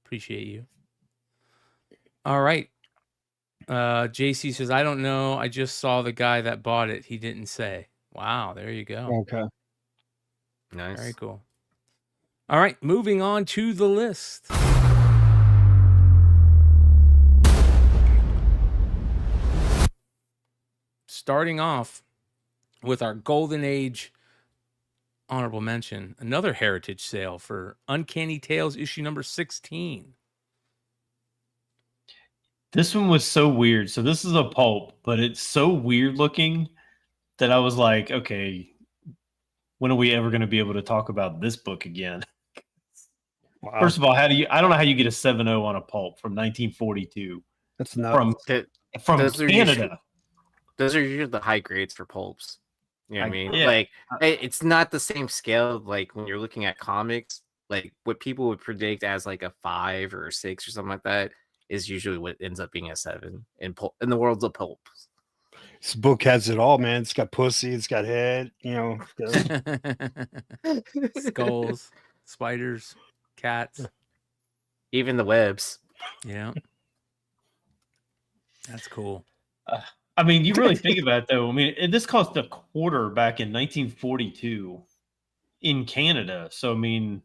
Appreciate you. All right. JC says, I don't know. I just saw the guy that bought it. He didn't say. Wow, there you go. Okay. Nice. Very cool. All right, moving on to the list. Starting off with our Golden Age honorable mention, another heritage sale for Uncanny Tales issue number 16. This one was so weird. So this is a pulp, but it's so weird looking that I was like, okay, when are we ever going to be able to talk about this book again? Wow. First of all, I don't know how you get a 7.0 on a pulp from 1942 That's nuts. from Those are Canada. Those are usually the high grades for pulps. You know what I mean? Yeah. Like, it's not the same scale. Like when you're looking at comics, like what people would predict as like a 5 or a 6 or something like that is usually what ends up being a 7 in the worlds of pulp. This book has it all, man. It's got pussy, it's got head, Skulls, spiders, cats. Even the webs. Yeah. That's cool. I mean, you really think about it, though. I mean, this cost a quarter back in 1942 in Canada. So, I mean,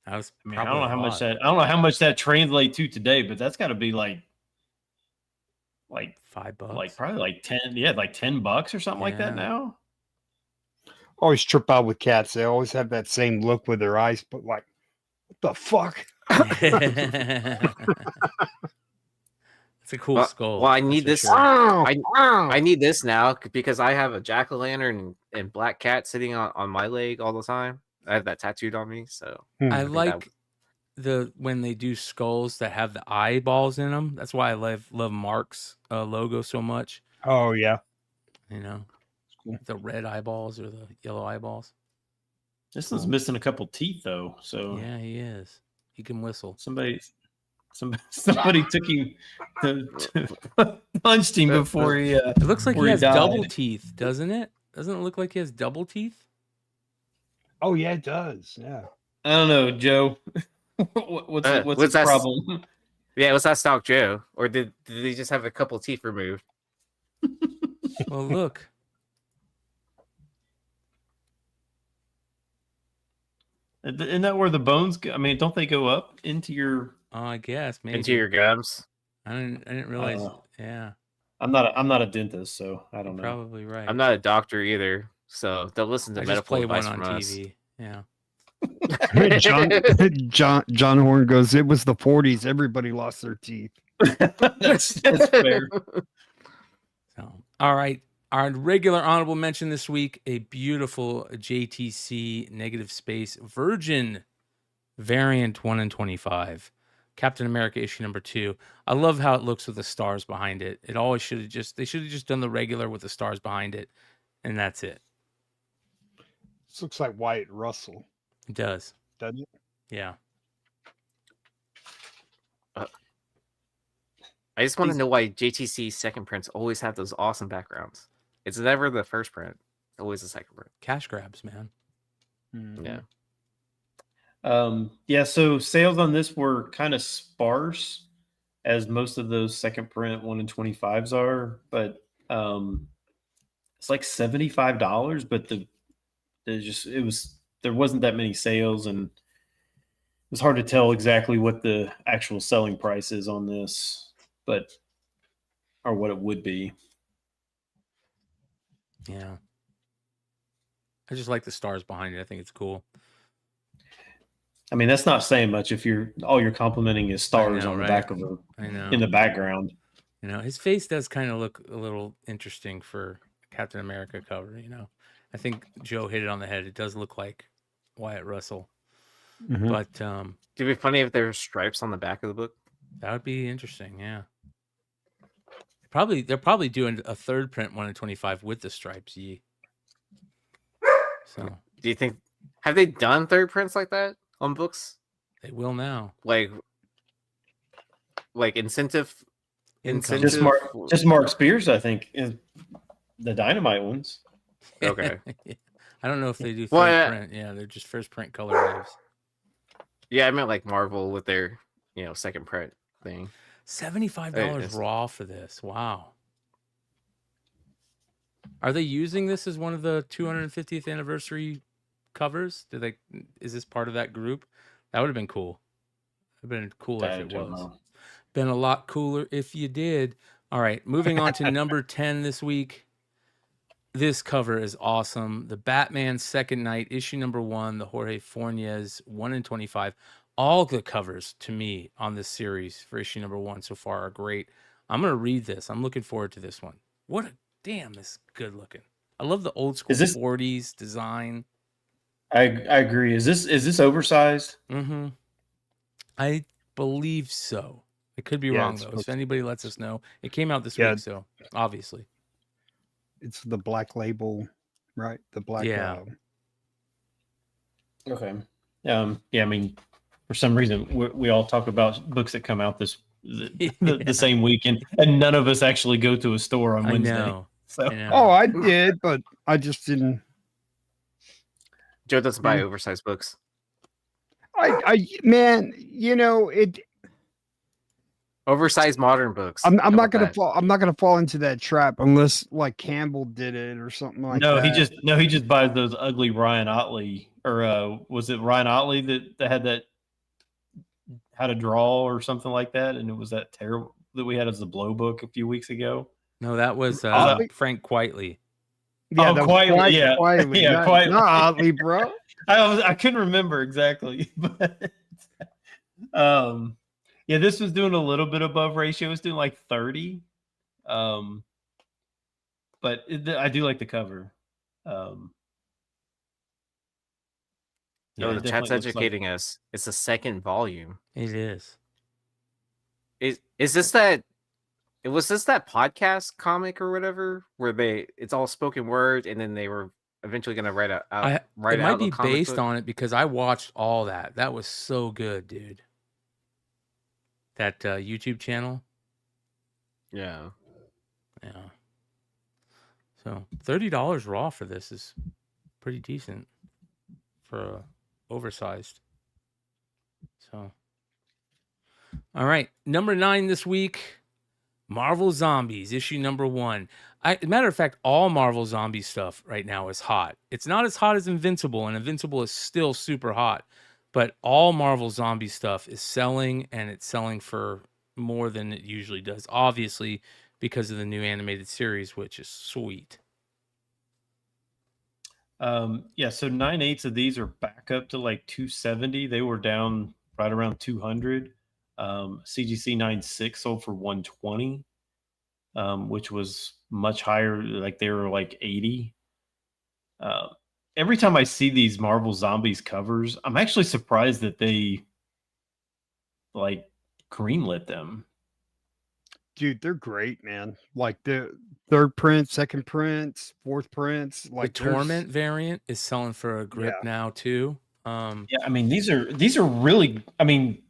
That was I don't know how much that. I don't know how much that translates to today, but that's got to be like $5, like probably like 10. Yeah, like $10 or something like that Yeah. now. Always trip out with cats. They always have that same look with their eyes, but like, what the fuck? It's a cool skull. Well, I need that's this. for sure. I need this now because I have a jack-o'-lantern and black cat sitting on my leg all the time. I have that tattooed on me, so I think like when they do skulls that have the eyeballs in them. That's why I love Mark's logo so much. Oh yeah. You know, Cool. the red eyeballs or the yellow eyeballs. This one's missing a couple teeth though. So Yeah, he is. He can whistle. somebody took him punched him before he. It looks like he Where he has double died. teeth, doesn't it? Doesn't it look like he has double teeth? Oh yeah, it does. Yeah. I don't know, Joe. what's what's his that- problem? yeah. Was that Stalk Joe, or did they just have a couple teeth removed? Well, look. Isn't that where the bones go? I mean, don't they go up into your? Oh, I guess maybe. Into your gums. I didn't realize. Oh. Yeah, I'm not a dentist, so I don't know. probably right. I'm not a doctor either, so don't listen to I just medical played one advice on from us. TV. Yeah. John Horn goes, it was the 40s. Everybody lost their teeth. that's fair. So, all right. Our regular honorable mention this week, a beautiful JTC negative space Virgin variant 1 in 25. Captain America issue number 2. I love how it looks with the stars behind it. It always should have just done the regular with the stars behind it, and that's it. This looks like Wyatt Russell, It does. doesn't it? Yeah. I just want to know why JTC second prints always have those awesome backgrounds. It's never the first print, always the second print. Cash grabs, man. Yeah. Yeah, so sales on this were kind of sparse, as most of those second print 1 in 25s are, but it's like $75, but there wasn't that many sales, and it was hard to tell exactly what the actual selling price is on this, or what it would be. Yeah. I just like the stars behind it. I think it's cool. I mean, that's not saying much if all you're complimenting is stars know, on the right? back I know. in the background. You know, his face does kind of look a little interesting for Captain America cover. You know, I think Joe hit it on the head. It does look like Wyatt Russell, Mhm. but It'd be funny if there were stripes on the back of the book. that would be interesting. Yeah, they're probably doing a third print 1 in 25 with the stripes. Yee. So Do you think have they done third prints like that on books? they will now. Like incentive Income. Just Mark Spears, I think, is the Dynamite ones. Okay. I don't know if they do third Well, yeah. print. Yeah, they're just first print color waves. Yeah, I meant like Marvel with their, second print thing. $75 it's- raw for this. Wow. Are they using this as one of the 250th anniversary covers? Is this part of that group? That would have been cool. It'd been cool if it was. Been a lot cooler if you did. All right, moving on to number 10 this week. This cover is awesome. The Batman Second Night, issue number 1, the Jorge Fornes 1 in 25. All the covers to me on this series for issue number 1 so far are great. I'm going to read this. I'm looking forward to this one. Damn, this is good looking. I love the old school 40s design. I agree. Is this oversized? Mm-hmm. I believe so. I could be wrong, though. If anybody lets us know. It came out this week, so obviously. It's the black label, right? The black. Yeah. Okay. Yeah. I mean, for some reason, we all talk about books that come out the same weekend, and none of us actually go to a store on Wednesday. I know. So. Oh, I did, but I just didn't. Joe doesn't buy oversized books. Man, it. Oversized modern books. I'm not gonna fall. I'm not gonna fall into that trap unless like Campbell did it or something like that. He just buys those ugly Ryan Otley, or was it Ryan Otley that had that how to draw or something like that, and it was that terrible that we had as the blow book a few weeks ago. No, that was Frank Quietly. Yeah, Quietly. Quietly. Yeah, Quietly. Not Otley, bro. I couldn't remember exactly, but yeah, this was doing a little bit above ratio. It was doing like 30. But I do like the cover. The chat's educating us. It's the second volume. It is. Is this that? Was this that podcast comic or whatever where it's all spoken word and then they were eventually going to write out? It might be based on it because I watched all that. That was so good, dude. That YouTube channel. Yeah. So $30 raw for this is pretty decent for oversized. So, all right, number 9 this week. Marvel Zombies, issue number 1. Matter of fact, all Marvel Zombie stuff right now is hot. It's not as hot as Invincible, and Invincible is still super hot. But all Marvel Zombie stuff is selling, and it's selling for more than it usually does. Obviously, because of the new animated series, which is sweet. Yeah, so 9/8 of these are back up to like 270. They were down right around 200. CGC 9/6 sold for 120, which was much higher. Like they were like 80. Every time I see these Marvel Zombies covers, I'm actually surprised that they like greenlit them. Dude, they're great, man. Like the third print, second prints, fourth prints. Like the Torment variant is selling for a grip now too. Yeah, I mean these are really. I mean,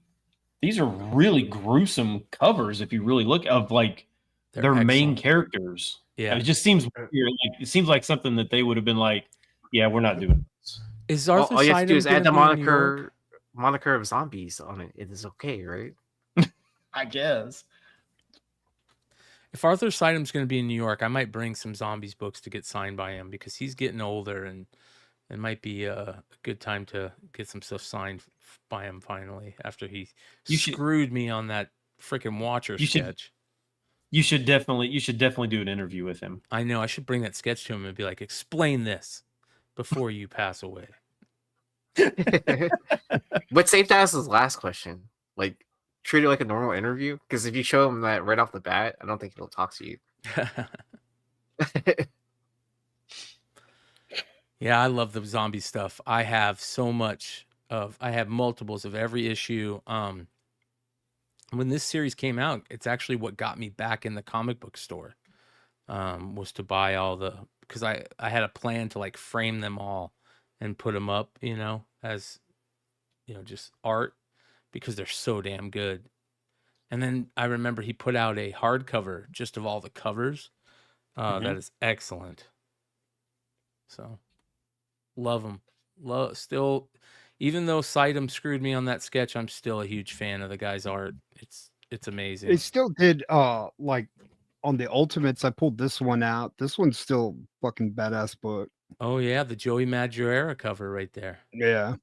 these are really gruesome covers if you really look of like their main characters. Yeah, it just seems weird. Like it seems like something that they would have been like, yeah, we're not doing this. Is Arthur all you have to do is add the moniker of zombies on it. It is okay, right? I guess. If Arthur Sitem's going to be in New York, I might bring some zombies books to get signed by him because he's getting older and it might be a good time to get some stuff signed by him finally after he screwed me on that freaking Watcher sketch. You should definitely do an interview with him. I know. I should bring that sketch to him and be like, explain this before you pass away. But safe to ask his last question. Like, treat it like a normal interview, because if you show him that right off the bat, I don't think he'll talk to you. Yeah, I love the zombie stuff. I have I have multiples of every issue. When this series came out, it's actually what got me back in the comic book store. Was to buy all because I had a plan to like frame them all and put them up, as just art, because they're so damn good. And then I remember he put out a hardcover just of all the covers. That is excellent. So love them. Still, even though Sightem screwed me on that sketch, I'm still a huge fan of the guy's art. It's amazing. They still did like on the Ultimates. I pulled this one out. This one's still fucking badass book. Oh yeah, the Joey Madureira cover right there. Yeah.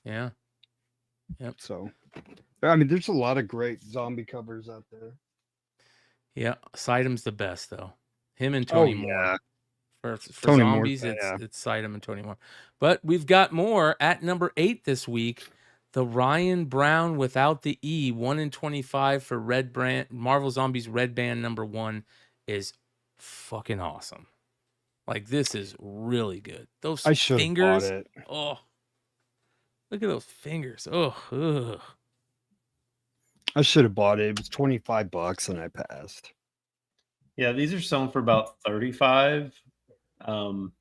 Yeah. Yep. So, I mean, there's a lot of great zombie covers out there. Yeah, Sightem's the best though. Him and Tony Moore. For Tony zombies, Moore, it's Sightem and Tony Moore. But we've got more at number 8 this week. The Ryan Brown without the E, 1 in 25 for Marvel Zombies Red Band #1 is fucking awesome. Like, this is really good. Those I should have bought fingers. it. Oh, look at those fingers. Oh, ugh. I should have bought it. It was $25 and I passed. Yeah, these are selling for about 35. When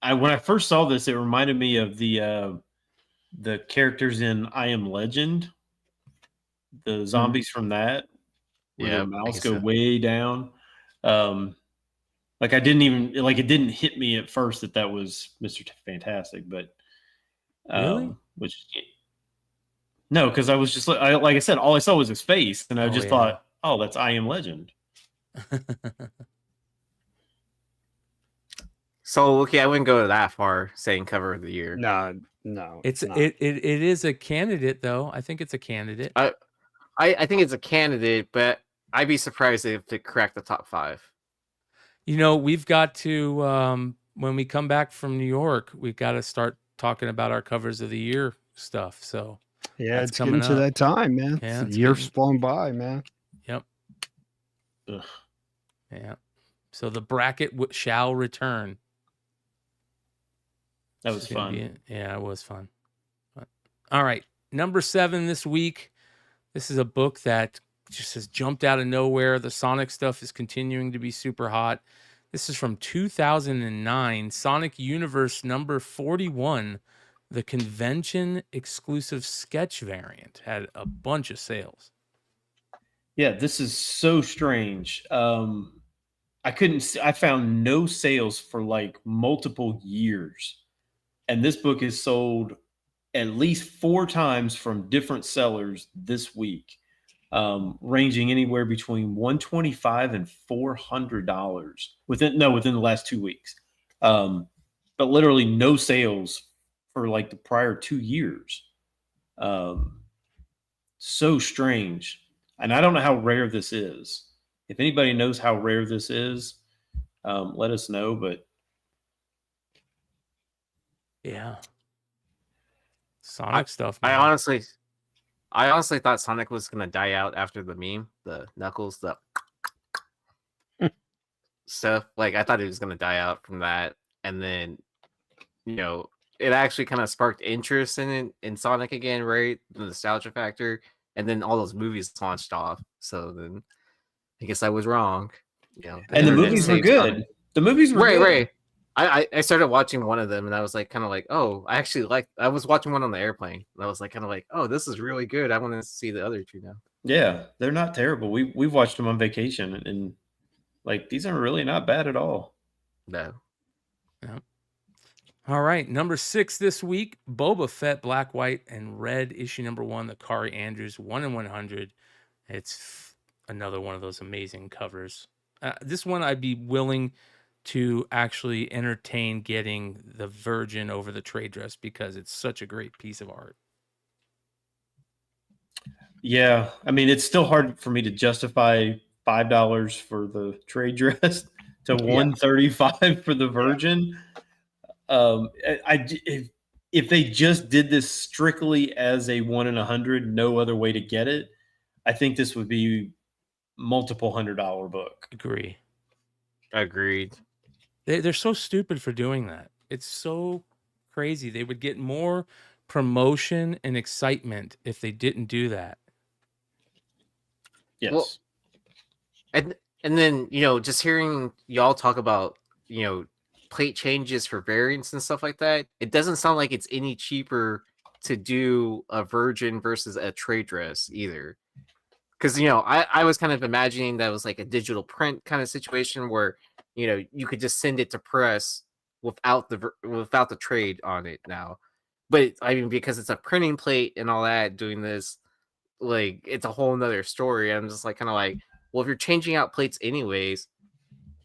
I first saw this, it reminded me of the characters in I Am Legend, the zombies from that, where Yeah, the mouths go way down. Like it didn't hit me at first that was Mr. Fantastic, but Really? No, because I was just like I said, all I saw was his face, and I just thought, oh, that's I Am Legend. So okay, I wouldn't go that far saying cover of the year. No. It not. is a candidate though. I think it's a candidate. I think it's a candidate, but I'd be surprised if it cracked the top 5. We've got to when we come back from New York, we've got to start talking about our covers of the year stuff. So Yeah, that's it's coming getting to up. that time, man. Yeah, The year's flown by, man. Yep. Ugh. Yeah. So the bracket shall return. That was fun. Yeah, it was fun. But, all right, number 7 this week. This is a book that just has jumped out of nowhere. The Sonic stuff is continuing to be super hot. This is from 2009, Sonic Universe number 41. The convention exclusive sketch variant had a bunch of sales. Yeah, this is so strange. I found no sales for like multiple years. And this book is sold at least 4 times from different sellers this week, ranging anywhere between $125 and $400 within the last 2 weeks. But literally no sales for like the prior 2 years. So strange. And I don't know how rare this is. If anybody knows how rare this is, let us know. But yeah, Sonic stuff. I man. honestly thought Sonic was gonna die out after the meme, the Knuckles, the stuff. Like I thought it was gonna die out from that, and then it actually kind of sparked interest in Sonic again, right? The nostalgia factor, and then all those movies launched off. So then I guess I was wrong. And the movies were good. The movies were good. Right. I started watching one of them, and I was like, kind of like, oh, I was watching one on the airplane, and I was like, kind of like, oh, this is really good. I want to see the other 2 now. Yeah, they're not terrible. We've watched them on vacation, and like these are really not bad at all. No. Yeah. All right, number 6 this week, Boba Fett, Black, White, and Red, issue number 1, the Kari Andrews 1 in 100. It's another one of those amazing covers. This one I'd be willing to actually entertain getting the Virgin over the trade dress because it's such a great piece of art. Yeah, I mean, it's still hard for me to justify $5 for the trade dress to $135 for the Virgin. if they just did this strictly as a 1 in 100, no other way to get it, I think this would be multiple $100 book. Agree. Agreed. They're so stupid for doing that. It's so crazy. They would get more promotion and excitement if they didn't do that. Yes. Well, and then, you know, just hearing y'all talk about, you know, plate changes for variants and stuff like that, it doesn't sound like it's any cheaper to do a virgin versus a trade dress either. Because, you know, I was kind of imagining that was like a digital print kind of situation where, you know, you could just send it to press without the trade on it now. But I mean, because it's a printing plate and all that, doing this, like, it's a whole nother story. I'm just like, kind of like, well, if you're changing out plates anyways,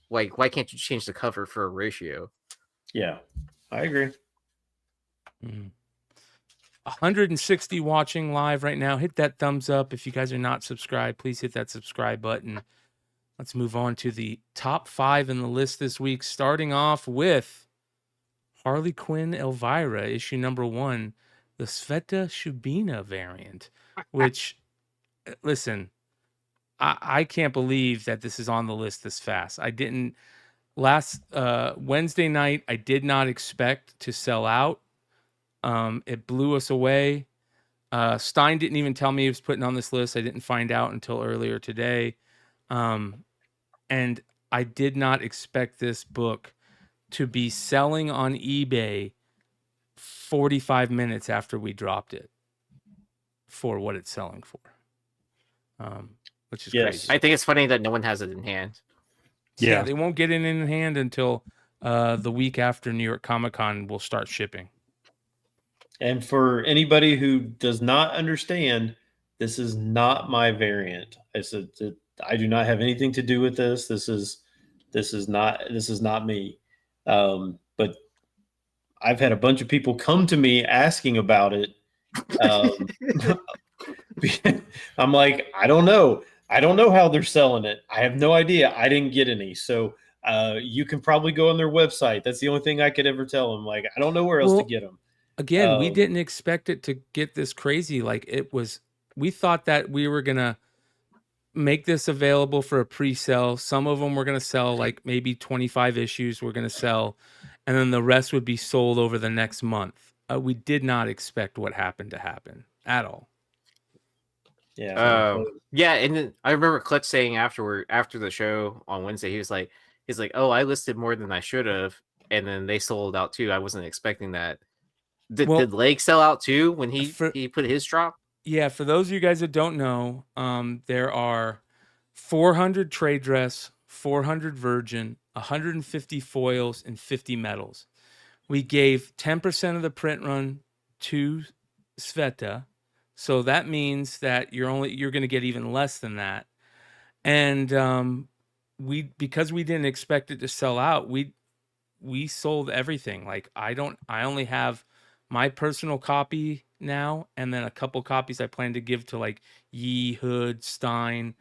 like, why can't you change the cover for a ratio? Yeah, I agree. 160 watching live right now. Hit that thumbs up. If you guys are not subscribed, please hit that subscribe button. Let's move on to the top 5 in the list this week, starting off with Harley Quinn Elvira, issue number 1, the Sveta Shubina variant, which, listen, I can't believe that this is on the list this fast. I didn't, last Wednesday night, I did not expect to sell out. It blew us away. Stein didn't even tell me he was putting on this list. I didn't find out until earlier today. And I did not expect this book to be selling on eBay 45 minutes after we dropped it for what it's selling for. Which is crazy. I think it's funny that no one has it in hand. Yeah, they won't get it in hand until the week after New York Comic Con will start shipping. And for anybody who does not understand, this is not my variant. I said I do not have anything to do with this. This is not me. But I've had a bunch of people come to me asking about it. I'm like, I don't know. I don't know how they're selling it. I have no idea. I didn't get any. So you can probably go on their website. That's the only thing I could ever tell them. Like, I don't know where else to get them. Again, we didn't expect it to get this crazy. Like, it was, we thought that we were going to make this available for a pre-sale. Some of them were going to sell, like maybe 25 issues we're going to sell, and then the rest would be sold over the next month. We did not expect what happened to happen at all. Yeah. Yeah, and then I remember Clutch saying after the show on Wednesday, he's like, "Oh, I listed more than I should have," and then they sold out too. I wasn't expecting that. Did Leg sell out too when he put his drop? Yeah, for those of you guys that don't know, there are 400 trade dress, 400 virgin, 150 foils, and 50 metals. We gave 10% of the print run to Sveta, so that means that you're going to get even less than that. And because we didn't expect it to sell out, we sold everything. Like, I only have my personal copy now, and then a couple copies I plan to give to like Yee, Hood, Stein.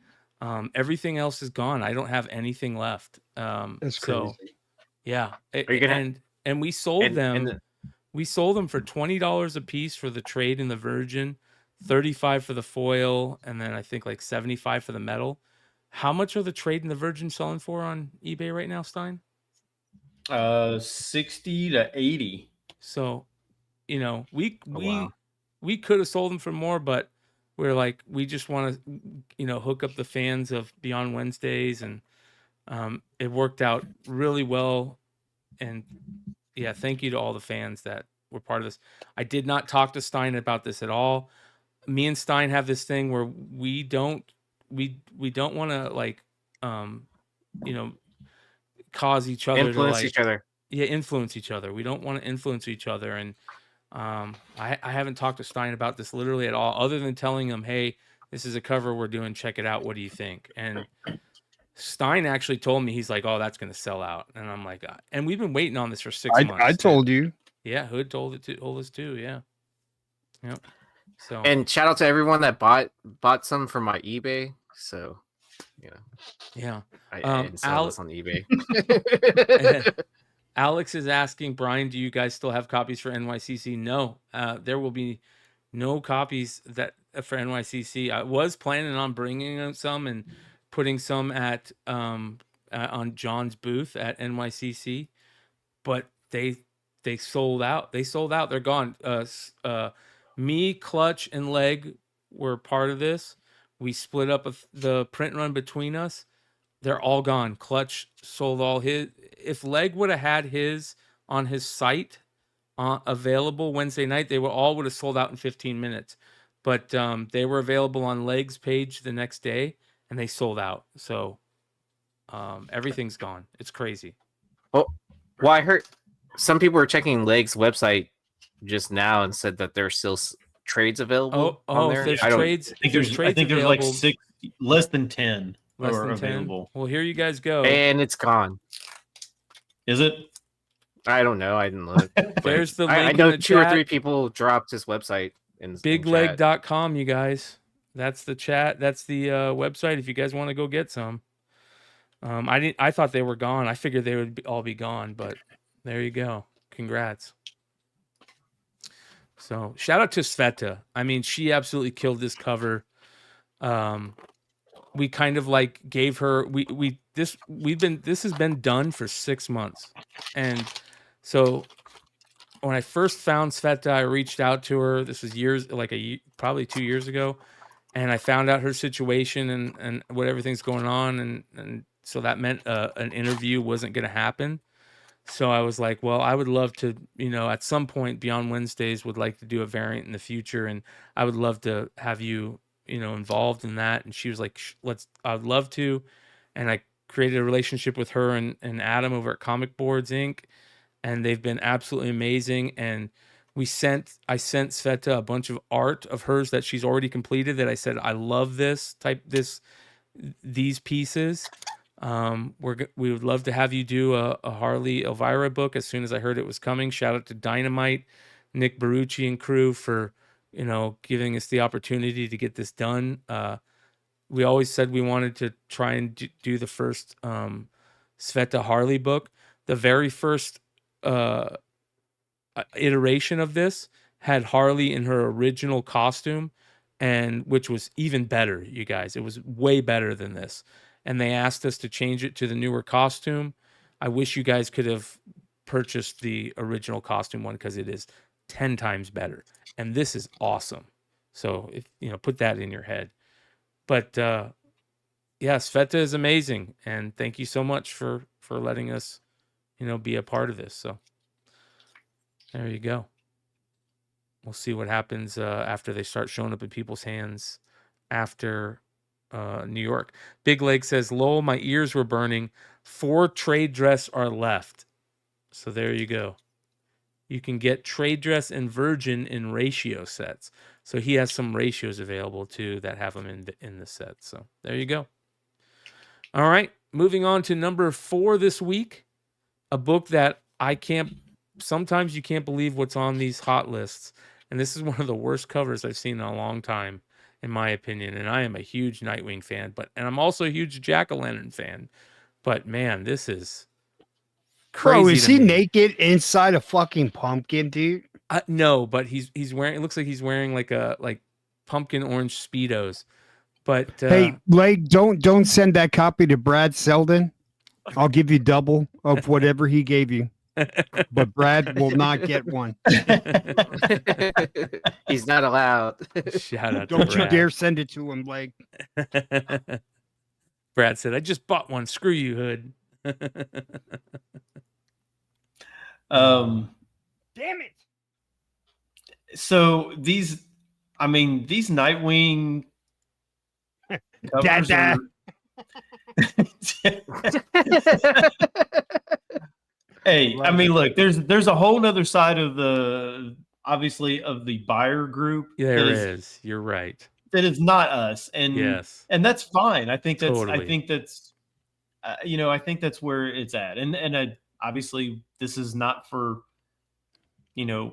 Everything else is gone. I don't have anything left. That's so crazy. yeah. Are you gonna, and we sold them. We sold them for $20 a piece for the trade and the virgin, $35 for the foil, and then I think like $75 for the metal. How much are the trade and the virgin selling for on eBay right now, Stein? 60 to 80. So, you know, we could have sold them for more, but we're like, we just want to, you know, hook up the fans of Beyond Wednesdays, and it worked out really well. And yeah, thank you to all the fans that were part of this. I did not talk to Stein about this at all. Me and Stein have this thing where we don't want to, like, you know, cause each other influence to, like, each other. Yeah, influence each other. We don't want to influence each other. And I haven't talked to Stein about this literally at all, other than telling him, hey, this is a cover we're doing. Check it out. What do you think? And Stein actually told me, he's like, oh, that's going to sell out. And I'm like, and we've been waiting on this for 6 months. I told you. Yeah, Hood told us too. Yeah. Yep. So, and shout out to everyone that bought some from my eBay. So, you know, yeah, I didn't sell this on eBay. Alex is asking, Brian, do you guys still have copies for NYCC? No, there will be no copies that for NYCC. I was planning on bringing them some and putting some at on John's booth at NYCC, but they sold out. They sold out. They're gone. Me, Clutch, and Leg were part of this. We split up the print run between us. They're all gone. Clutch sold all his. If Leg would have had his on his site available Wednesday night, they would have sold out in 15 minutes. But they were available on Leg's page the next day, and they sold out. So everything's gone. It's crazy. Well, I heard some people were checking Leg's website just now and said that there's still trades available on there. There's I trades. think there's available. like 6, less than 10 Less are than 10? available. Well, here you guys go. And it's gone. Is it? I don't know. I didn't look. There's the link I in know the 2 or chat. 3 people dropped his website in Bigleg.com, you guys. That's the chat. That's the website if you guys want to go get some. I thought they were gone. I figured they would all be gone, but there you go. Congrats. So shout out to Sveta. I mean, she absolutely killed this cover. We kind of like gave her this has been done for 6 months. And so when I first found Sveta, I reached out to her. This was probably 2 years ago. And I found out her situation and what everything's going on. And so that meant an interview wasn't going to happen. So I was like, well, I would love to, at some point Beyond Wednesdays would like to do a variant in the future. And I would love to have you, involved in that. And she was like, I'd love to. And I created a relationship with her and Adam over at Comic Boards Inc. And they've been absolutely amazing. And I sent Sveta a bunch of art of hers that she's already completed that I said, I love these pieces. We would love to have you do a Harley Elvira book as soon as I heard it was coming. Shout out to Dynamite, Nick Barucci and crew for, giving us the opportunity to get this done. We always said we wanted to try and do the first Sveta Harley book. The very first iteration of this had Harley in her original costume, and which was even better, you guys. It was way better than this. And they asked us to change it to the newer costume. I wish you guys could have purchased the original costume one because it is 10 times better. And this is awesome. So if put that in your head. But yeah, Sveta is amazing. And thank you so much for letting us, be a part of this. So there you go. We'll see what happens after they start showing up in people's hands after New York. Big Leg says, lol, my ears were burning. 4 trade dress are left. So there you go. You can get trade dress and virgin in ratio sets. So he has some ratios available too that have them in the set. So there you go. All right. Moving on to number 4 this week. A book that sometimes you can't believe what's on these hot lists. And this is one of the worst covers I've seen in a long time, in my opinion. And I am a huge Nightwing fan, and I'm also a huge Jack-o'-lantern fan. But man, this is crazy. Bro, is he naked inside a fucking pumpkin, dude? No, but he's wearing. It looks like he's wearing like pumpkin orange Speedos. But hey, Blake, don't send that copy to Brad Selden. I'll give you double of whatever he gave you. But Brad will not get one. He's not allowed. Shout out Don't to you Brad. dare send it to him, Blake. Brad said, I just bought one. Screw you, Hood. Damn it. So these Nightwing covers Dada. Hey, I mean, look, there's a whole nother side of the buyer group. There is. You're right. That is not us, and Yes. and that's fine. I think that's Totally. I think that's I think that's where it's at, and obviously this is not for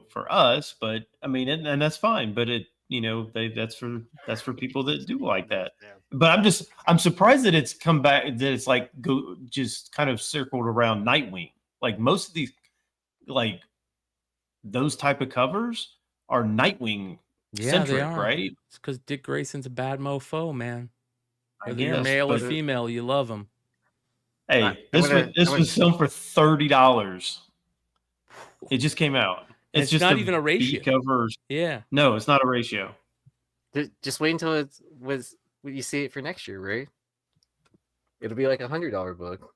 for us, but I mean, and that's fine. But that's for people that do like that. Yeah. But I'm surprised that it's come back, that it's like just kind of circled around Nightwing. Like most of these like those type of covers are Nightwing Yeah, centric, they are. right? It's because Dick Grayson's a bad mofo, man. I Whether you're guess, male or but female, you love him. hey, I'm this gonna- was selling for $30. It just came out. And It's it's just not even a ratio. beat covers. Yeah. No, it's not a ratio. Just wait until it was when you see it for next year, right? It'll be like $100 book.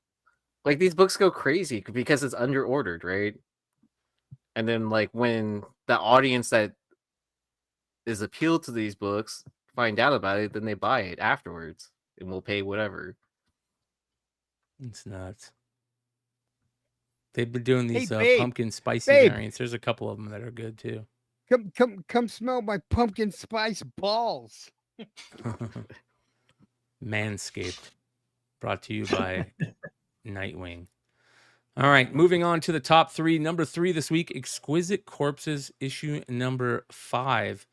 Like these books go crazy because it's under ordered, right? And then like when the audience that is appealed to these books find out about it, then they buy it afterwards and will pay whatever. It's nuts. They've been doing these babe, pumpkin spicy babe. variants. There's a couple of them that are good too. Come smell my pumpkin spice balls. Manscaped, brought to you by Nightwing. All right, moving on to the top 3. Number 3 this week, Exquisite Corpses, issue number 5,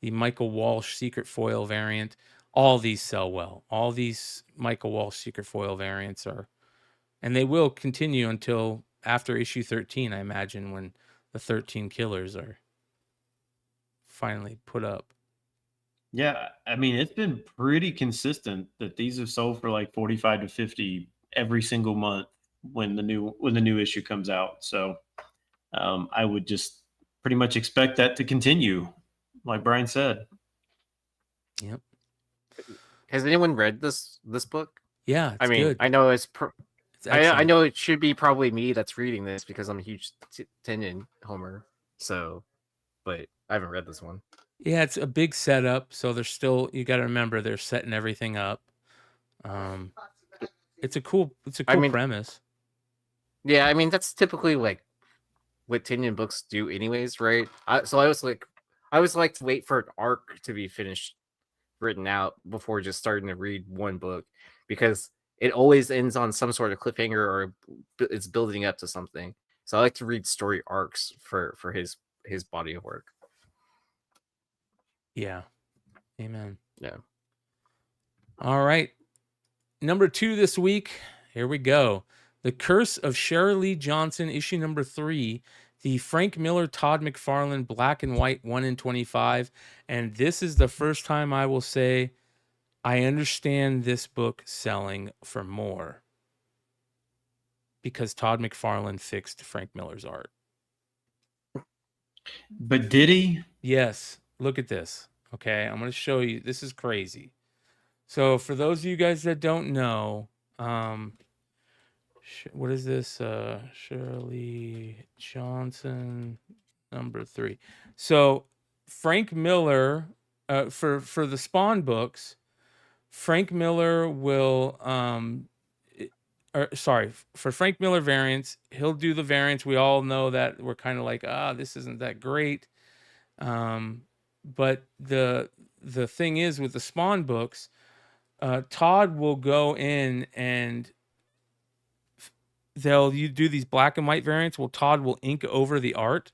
the Michael Walsh secret foil variant. All these sell well. All these Michael Walsh secret foil variants are, and they will continue until after issue 13, I imagine, when the 13 killers are finally put up. Yeah, I mean, it's been pretty consistent that these have sold for like 45 to 50 every single month when the new issue comes out. So I would just pretty much expect that to continue, like Brian said. Yep. Has anyone read this book? Yeah, it's I mean, good. I know it's I excellent. know it should be probably me that's reading this because I'm a huge Tynion homer. So, but I haven't read this one. Yeah, it's a big setup, so there's still, you got to remember they're setting everything up. It's a cool premise. Yeah, I mean that's typically like what Tynion books do, anyways, right? So I was like to wait for an arc to be finished, written out before just starting to read one book because it always ends on some sort of cliffhanger or it's building up to something. So I like to read story arcs for his body of work. Yeah. Amen. Yeah. All right. Number 2 this week. Here we go. The Curse of Shara Lee Johnson, issue number 3. The Frank Miller, Todd McFarlane, black and white, 1 in 25. And this is the first time I will say I understand this book selling for more because Todd McFarlane fixed Frank Miller's art. But did he? Yes. Look at this. Okay, I'm going to show you. This is crazy. So for those of you guys that don't know, what is this? Shirley Johnson, number 3. So Frank Miller, for the Spawn books, Frank Miller will, for Frank Miller variants, he'll do the variants. We all know that we're kind of like, this isn't that great. But the thing is with the Spawn books, Todd will go in and you do these black and white variants. Well, Todd will ink over the art.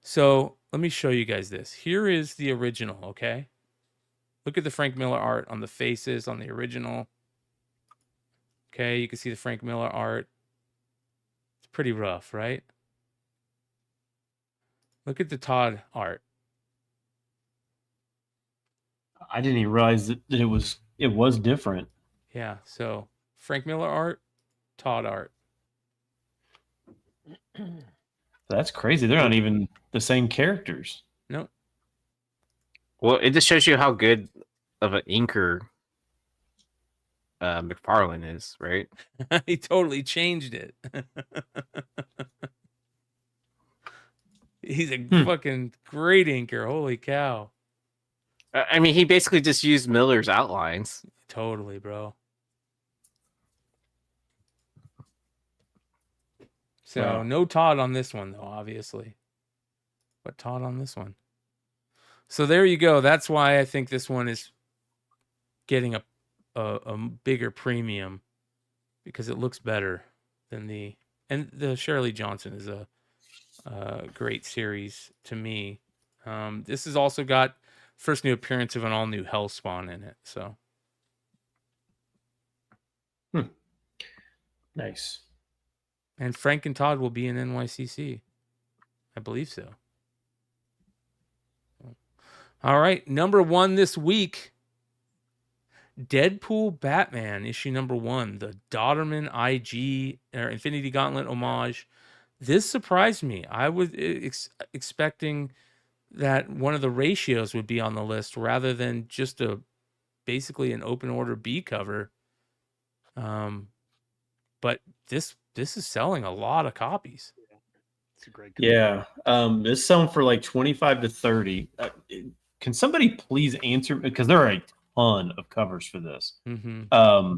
So let me show you guys this. Here is the original. Okay. Look at the Frank Miller art on the faces on the original. Okay. You can see the Frank Miller art. It's pretty rough, right? Look at the Todd art. I didn't even realize that it was different. Yeah. So Frank Miller art, Todd art. That's crazy. They're not even the same characters. Nope. Well, it just shows you how good of an inker McFarlane is, right? He totally changed it. He's a fucking great inker. Holy cow. I mean, he basically just used Miller's outlines. Totally, bro. So Wow. no Todd on this one, though, obviously. But Todd on this one. So there you go. That's why I think this one is getting a bigger premium because it looks better than the Shirley Johnson is a great series to me. This has also got first new appearance of an all new Hellspawn in it. So Nice. and Frank and Todd will be in NYCC. I believe so. All right, number 1 this week. Deadpool Batman issue number 1, the Dodderman IG or Infinity Gauntlet homage. This surprised me. I was expecting that one of the ratios would be on the list rather than just basically an open order B cover. But this is selling a lot of copies. It's a great. Yeah, it's selling for like 25 to 30. Can somebody please answer, because there are a ton of covers for this. Mm-hmm.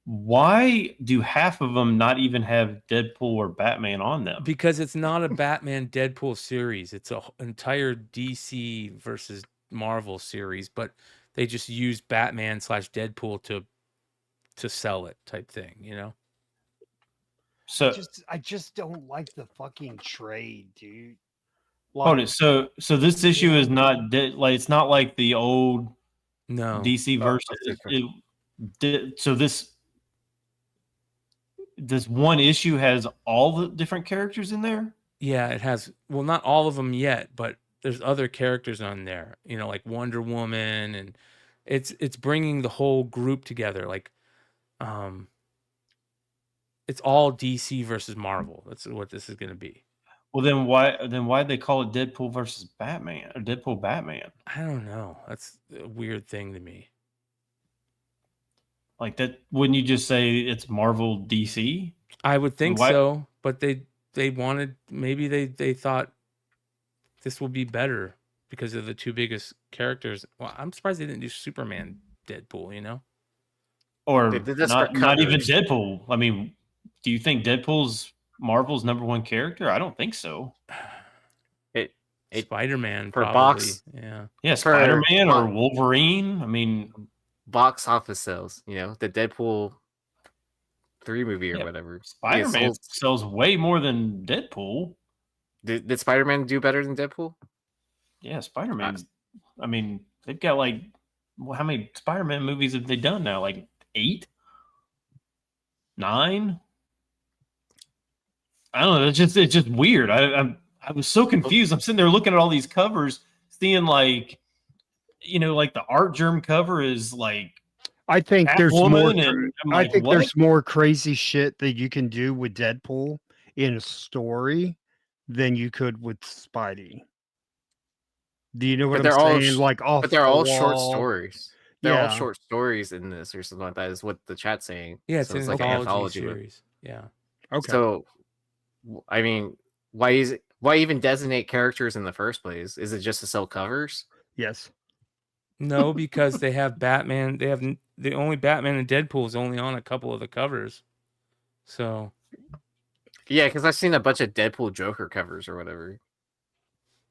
Why do half of them not even have Deadpool or Batman on them? Because it's not a Batman Deadpool series. It's an entire DC versus Marvel series, but they just use Batman / Deadpool to sell it type thing, you know? So I just don't like the fucking trade, dude. hold it. So this issue is not like, it's not like the old No. DC versus. So this one issue has all the different characters in there. Yeah, it has. Well, not all of them yet, but there's other characters on there. You know, like Wonder Woman, and it's bringing the whole group together. Like, it's all DC versus Marvel. That's what this is going to be. Well, then why'd they call it Deadpool versus Batman or Deadpool Batman? I don't know. That's a weird thing to me. Like that, wouldn't you just say it's Marvel DC? I would think so, but they wanted, maybe they thought this will be better because of the two biggest characters. Well, I'm surprised they didn't do Superman Deadpool, you know? Or not even Deadpool. I mean, do you think Deadpool's Marvel's #1 character? I don't think so. Spider-Man for probably. box. Yeah, Spider-Man or Wolverine. I mean, box office sales, you know, the Deadpool 3 movie or whatever. Spider-Man sells way more than Deadpool. Did Spider-Man do better than Deadpool? Yeah, Spider-Man. I mean, they've got like, how many Spider-Man movies have they done now? Like 8? 9? I don't know. It's just weird. I was so confused. I'm sitting there looking at all these covers, seeing like, you know, like the Art Germ cover is like, I think there's more. I think there's more crazy shit that you can do with Deadpool in a story than you could with Spidey. Do you know what I'm saying? Like off, but they're all short stories. They're all Yeah. short stories in this or something like that. Is what the chat's saying. Yeah, it's so an it's like an anthology series. Yeah. Okay. So, I mean, why even designate characters in the first place? Is it just to sell covers? Yes. No, because they have Batman. They have the only Batman and Deadpool is only on a couple of the covers. So. Yeah, because I've seen a bunch of Deadpool Joker covers or whatever.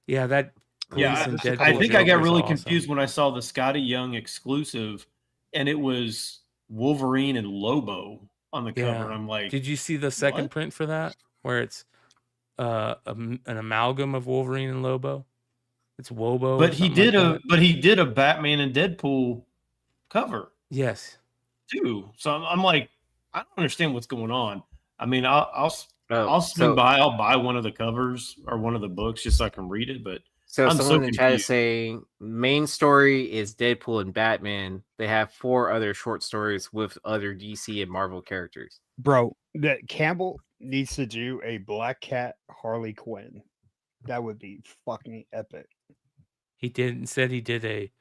Yeah, that. Yeah, I think I got really confused when I saw the Scotty Young exclusive, and it was Wolverine and Lobo on the cover. And I'm like, did you see the second print for that, where it's an amalgam of Wolverine and Lobo? It's Wobo. But he did a Batman and Deadpool cover. Yes. Too. So I'm like, I don't understand what's going on. I mean, I'll swing by. I'll buy one of the covers or one of the books just so I can read it. But so someone in the chat is saying main story is Deadpool and Batman. They have 4 other short stories with other DC and Marvel characters. Bro, that Campbell needs to do a Black Cat Harley Quinn. That would be fucking epic. He said he did a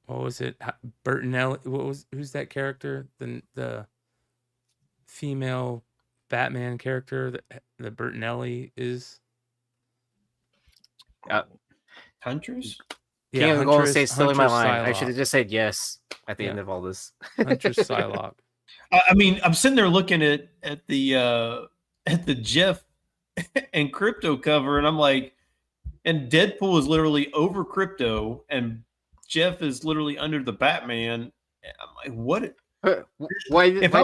what was it? Bertinelli. Who's that character? The female Batman character that the Bertinelli is. Huntress? Yeah, I'm going to say still in my line. Psylocke. I should have just said yes at the end of all this. Huntress Psylocke. I mean, I'm sitting there looking at the Jeff and Crypto cover, and I'm like, and Deadpool is literally over Crypto, and Jeff is literally under the Batman. And I'm like, what? If I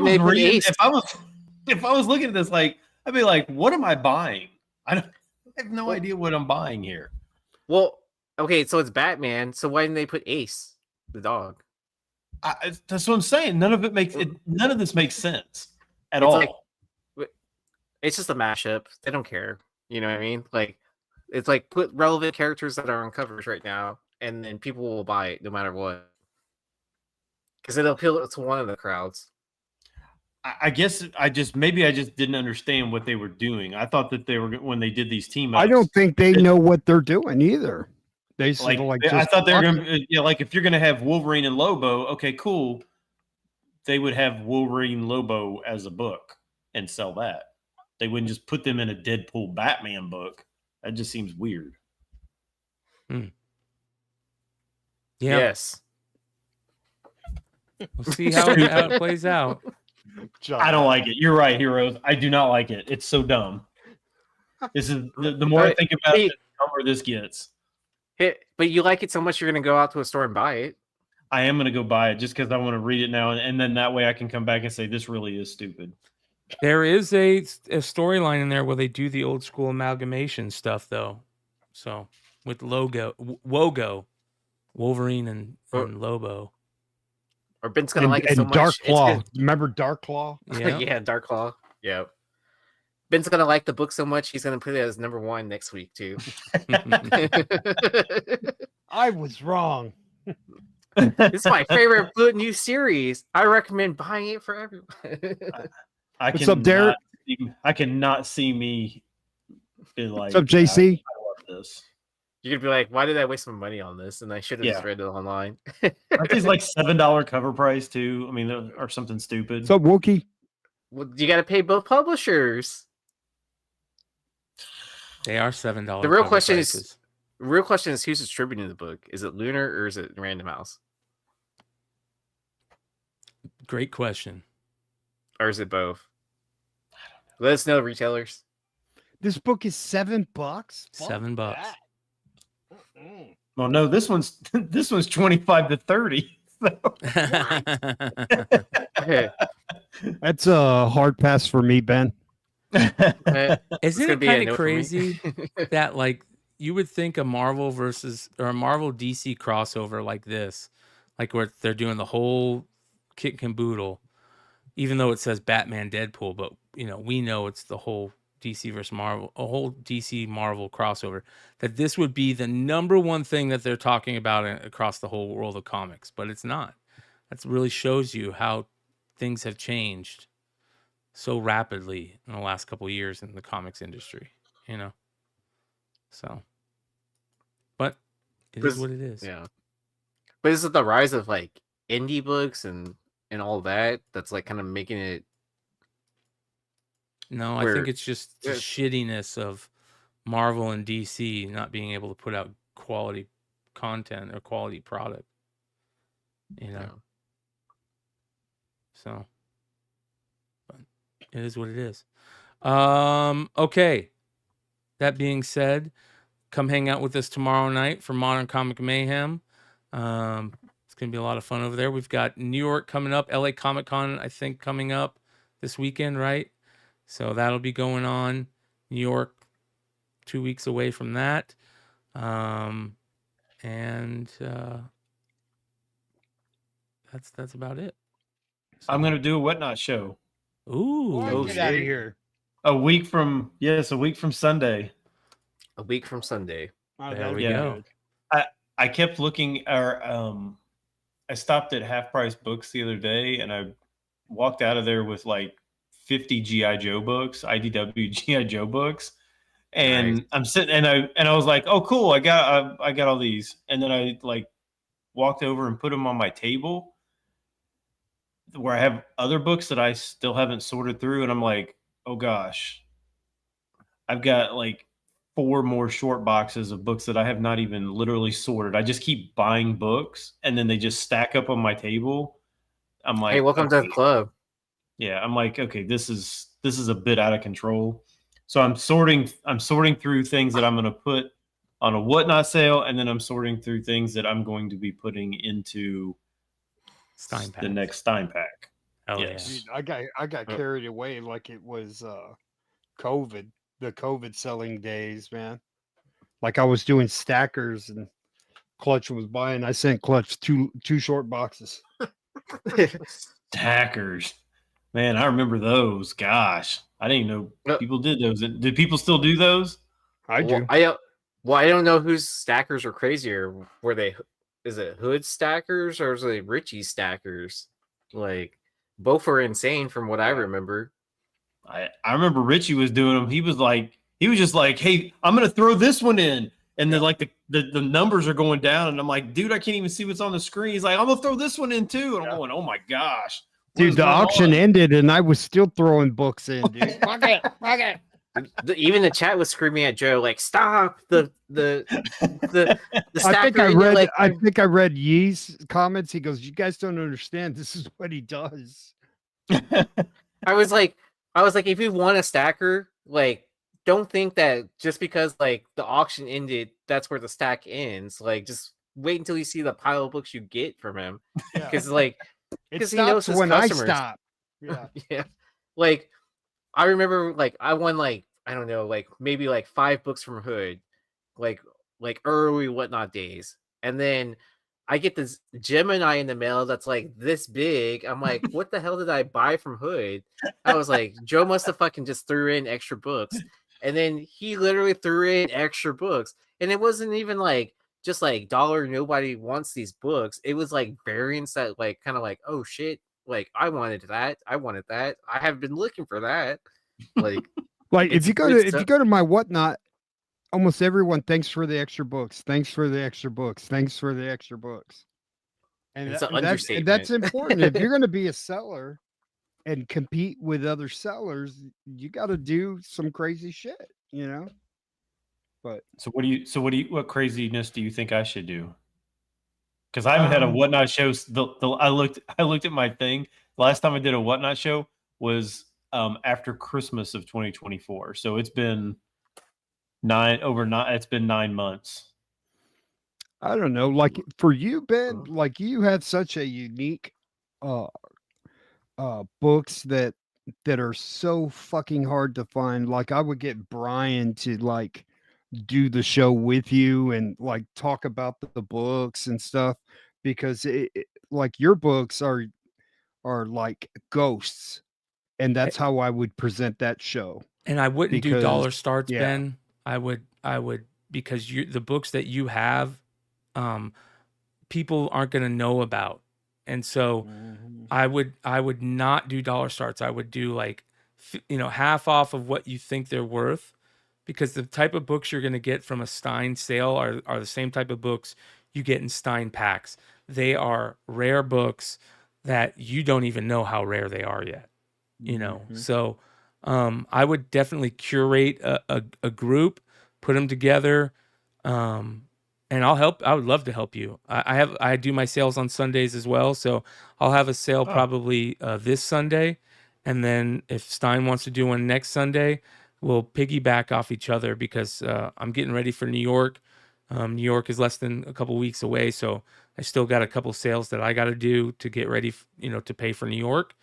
was looking at this, like, I'd be like, what am I buying? I have no idea what I'm buying here. Well, okay, so it's Batman. So why didn't they put Ace, the dog? That's what I'm saying. None of this makes sense at all. It's just a mashup. They don't care. You know what I mean? Like, it's like put relevant characters that are on covers right now, and then people will buy it no matter what, because it'll appeal to one of the crowds. I guess I just didn't understand what they were doing. I thought that they were when they did these team ups. I don't think they know what they're doing either. They sort of like I thought they were going to, like if you're going to have Wolverine and Lobo, okay, cool. They would have Wolverine Lobo as a book and sell that. They wouldn't just put them in a Deadpool Batman book. That just seems weird. Yeah. Yes. We'll see how it plays out. I don't like it. You're right, Heroes. I do not like it. It's so dumb. This is the more I think about it, the dumber this gets. But you like it so much, you're going to go out to a store and buy it. I am going to go buy it just because I want to read it now, and then that way I can come back and say this really is stupid. There is a storyline in there where they do the old school amalgamation stuff, though. So with Wogo, Wolverine and Lobo. Or Ben's going to like it so much. Dark Claw. Remember Dark Claw? Yeah. Yeah, Dark Claw. Yeah. Ben's going to like the book so much, he's going to put it as #1 next week, too. I was wrong. It's my favorite new series. I recommend buying it for everyone. What's up, Derek? I cannot see me be like, what's up, JC? I love this. You're going to be like, why did I waste my money on this? And I should have just read it online. Aren't these like $7 cover price, too? I mean, or something stupid. What's up, Wookie? Well, you got to pay both publishers. They are $7. The real question is who's distributing the book? Is it Lunar or is it Random House? Great question. Or is it both? Let us know, retailers. This book is $7. $7. Well, no, this one's 25 to 30. So. That's a hard pass for me, Ben. Isn't it kind of crazy that like you would think a Marvel versus or a Marvel DC crossover like this, like where they're doing the whole kit and caboodle, even though it says Batman Deadpool, but we know it's the whole DC versus Marvel, a whole DC Marvel crossover, that this would be the #1 thing that they're talking about across the whole world of comics, but it's not. That really shows you how things have changed so rapidly in the last couple of years in the comics industry, So, but it is what it is. Yeah. But is it the rise of like indie books and all that that's like kind of making it? No, I think it's just the shittiness of Marvel and DC not being able to put out quality content or quality product, So, but it is what it is. Okay. That being said, come hang out with us tomorrow night for Modern Comic Mayhem. It's going to be a lot of fun over there. We've got New York coming up, LA Comic Con, I think, coming up this weekend, right? So that'll be going on. New York, 2 weeks away from that. That's about it. So, I'm going to do a Whatnot show. Ooh. Get out of here. A week from Sunday. A week from Sunday. There we go. I kept looking, I stopped at Half Price Books the other day, and I walked out of there with like 50 GI Joe books, IDW GI Joe books, and nice. I'm sitting and I was like, oh cool, I got all these, and then I like walked over and put them on my table where I have other books that I still haven't sorted through, and I'm like, oh gosh, I've got like 4 more short boxes of books that I have not even literally sorted. I just keep buying books and then they just stack up on my table. I'm like, hey, welcome to the club. Yeah, I'm like, okay, this is a bit out of control. So I'm sorting through things that I'm going to put on a Whatnot sale, and then I'm sorting through things that I'm going to be putting into the next Stein pack. Oh yes. Yeah. Dude, I got carried away like it was COVID. The COVID selling days, man. Like I was doing stackers and Clutch was buying. I sent Clutch two short boxes. Stackers. Man, I remember those. Gosh, I didn't even know Uh, people did those. Did people still do those? I Well, do. I don't know whose stackers were crazier. Were they? Is it Hood stackers or is it Richie stackers? Like both were insane from what I remember. I remember Richie was doing them. He was just like, hey, I'm gonna throw this one in. And then like the numbers are going down, and I'm like, dude, I can't even see what's on the screen. He's like, I'm gonna throw this one in too. And I'm going, oh my gosh. what Dude, is the going auction on? ended and I was still throwing books in, dude. Fuck it. Fuck it. Even the chat was screaming at Joe like, "Stop the I think stacker!" I in your, read like, I think I read Yee's comments. He goes, you guys don't understand. This is what he does. I was like, if you want a stacker, like, don't think that just because like the auction ended, that's where the stack ends. Like, just wait until you see the pile of books you get from him, Yeah. because like, It because he knows stops his when customers. I stop. Yeah. Yeah, like I remember, like I won like I don't know, like maybe like 5 books from Hood, like early whatnot days, and then I get this Gemini in the mail that's like this big. I'm like, what the hell did I buy from Hood? I was like, Joe must have fucking just threw in extra books. And then he literally threw in extra books. And it wasn't even like just like dollar, nobody wants these books. It was like variants that like kind of like, oh shit, like I wanted that. I wanted that. I have been looking for that. Like Like it's if you good go stuff. to my whatnot, almost everyone thanks for the extra books. Thanks for the extra books. Thanks for the extra books. And, It's that- an and that's understatement. important. If you're going to be a seller and compete with other sellers, you got to do some crazy shit, you know? But What craziness do you think I should do? Because I haven't had a whatnot show. I looked at my thing. Last time I did a whatnot show was after Christmas of 2024. So it's been 9 months. I don't know, like for you, Ben, like you have such a unique uh books that are so fucking hard to find. Like I would get Brian to like do the show with you and like talk about the books and stuff because like your books are like ghosts, and that's how I would present that show. And I wouldn't do Because dollar starts, yeah. Ben. I would because the books that you have, people aren't going to know about, and so I would not do dollar starts. I would do like half off of what you think they're worth, because the type of books you're going to get from a Stein sale are the same type of books you get in Stein packs. They are rare books that you don't even know how rare they are yet. So I would definitely curate a group, put them together, and I'll help. I would love to help you. I do my sales on Sundays as well, so I'll have a sale probably this Sunday, and then if Stein wants to do one next Sunday, we'll piggyback off each other because I'm getting ready for New York. New York is less than a couple weeks away, so I still got a couple sales that I got to do to get ready, to pay for New York.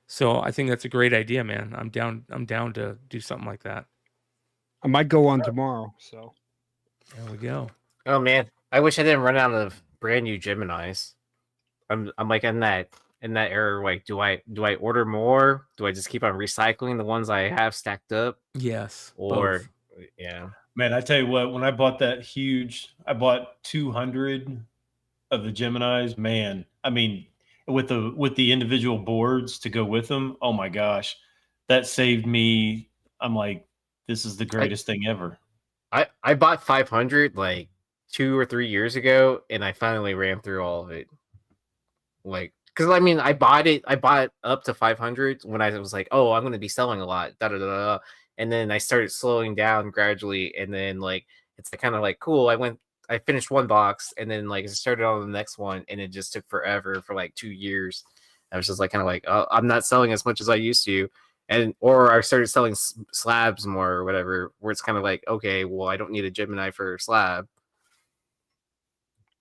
So I think that's a great idea, man. I'm down to do something like that. I might go on tomorrow. So there we go. Oh man, I wish I didn't run out of brand new Geminis. I'm like in that era. Like, do I order more? Do I just keep on recycling the ones I have stacked up? Yes. Or both. yeah. Man, I tell you what, when I bought I bought 200 of the Geminis. Man, I mean, with the individual boards to go with them, oh my gosh, that saved me. I'm like, this is the greatest thing ever. I bought 500 like 2 or 3 years ago, and I finally ran through all of it. Like, because I mean, I bought up to 500 when I was like, oh, I'm going to be selling a lot, and then I started slowing down gradually, and then like it's kind of like cool. I finished one box, and then like I started on the next one, and it just took forever for like 2 years. I was just like kind of like, oh, I'm not selling as much as I used to, or I started selling slabs more or whatever, where it's kind of like, okay, well, I don't need a Gemini for a slab.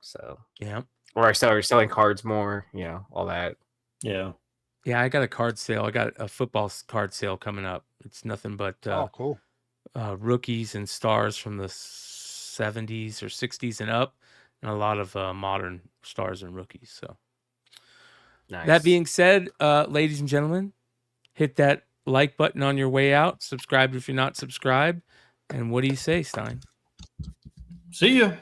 So yeah. Or I started selling cards more, all that. Yeah. Yeah, I got a card sale. I got a football card sale coming up. It's nothing but cool. Rookies and stars from the 70s or 60s and up, and a lot of modern stars and rookies. So Nice. that being said, ladies and gentlemen, Hit that like button on your way out. Subscribe if you're not subscribed. And what do you say, Stein? See ya.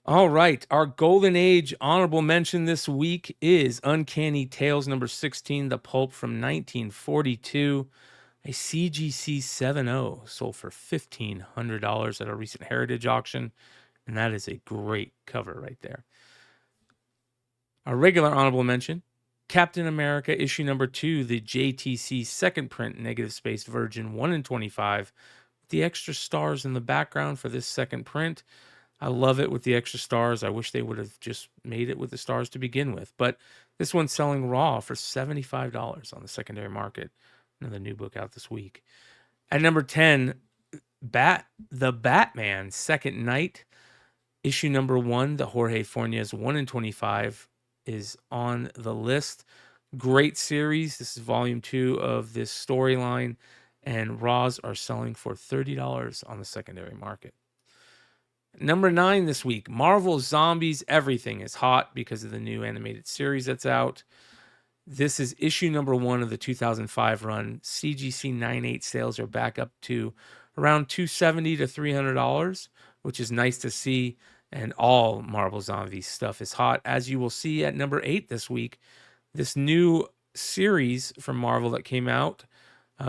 All right. Our Golden Age honorable mention this week is Uncanny Tales number 16, The Pulp from 1942. A CGC 7.0 sold for $1,500 at a recent Heritage auction. And that is a great cover right there. Our regular honorable mention, Captain America issue number 2, the JTC second print negative space Virgin 1 in 25. The extra stars in the background for this second print. I love it with the extra stars. I wish they would have just made it with the stars to begin with. But this one's selling raw for $75 on the secondary market. Another new book out this week. At number 10, The Batman Second Night, issue number 1, the Jorge Fornes 1 in 25 is on the list. Great series. This is volume 2 of this storyline, and raws are selling for $30 on the secondary market. Number 9 this week, Marvel Zombies Everything is Hot because of the new animated series that's out. This is issue number 1 of the 2005 run. CGC 9.8 sales are back up to around $270 to $300, which is nice to see. And all Marvel Zombies stuff is hot. As you will see at number 8 this week, this new series from Marvel that came out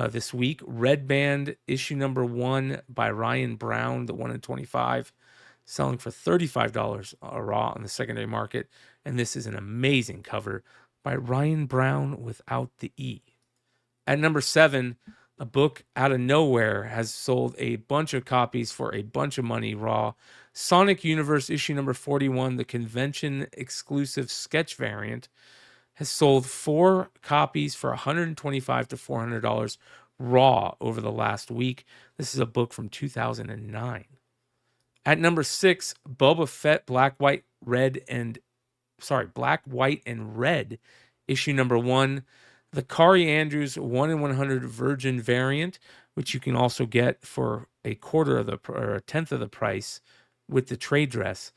this week, Red Band issue number 1 by Ryan Brown, the 1 in 25, selling for $35 raw on the secondary market. And this is an amazing cover by Ryan Brown without the E. At number 7, a book out of nowhere has sold a bunch of copies for a bunch of money raw. Sonic Universe issue number 41, the convention exclusive sketch variant, has sold 4 copies for $125 to $400 raw over the last week. This is a book from 2009. At number 6, Boba Fett Black, White, and Red, issue number 1. The Kari Andrews 1 in 100 Virgin variant, which you can also get for a tenth of the price with the trade dress,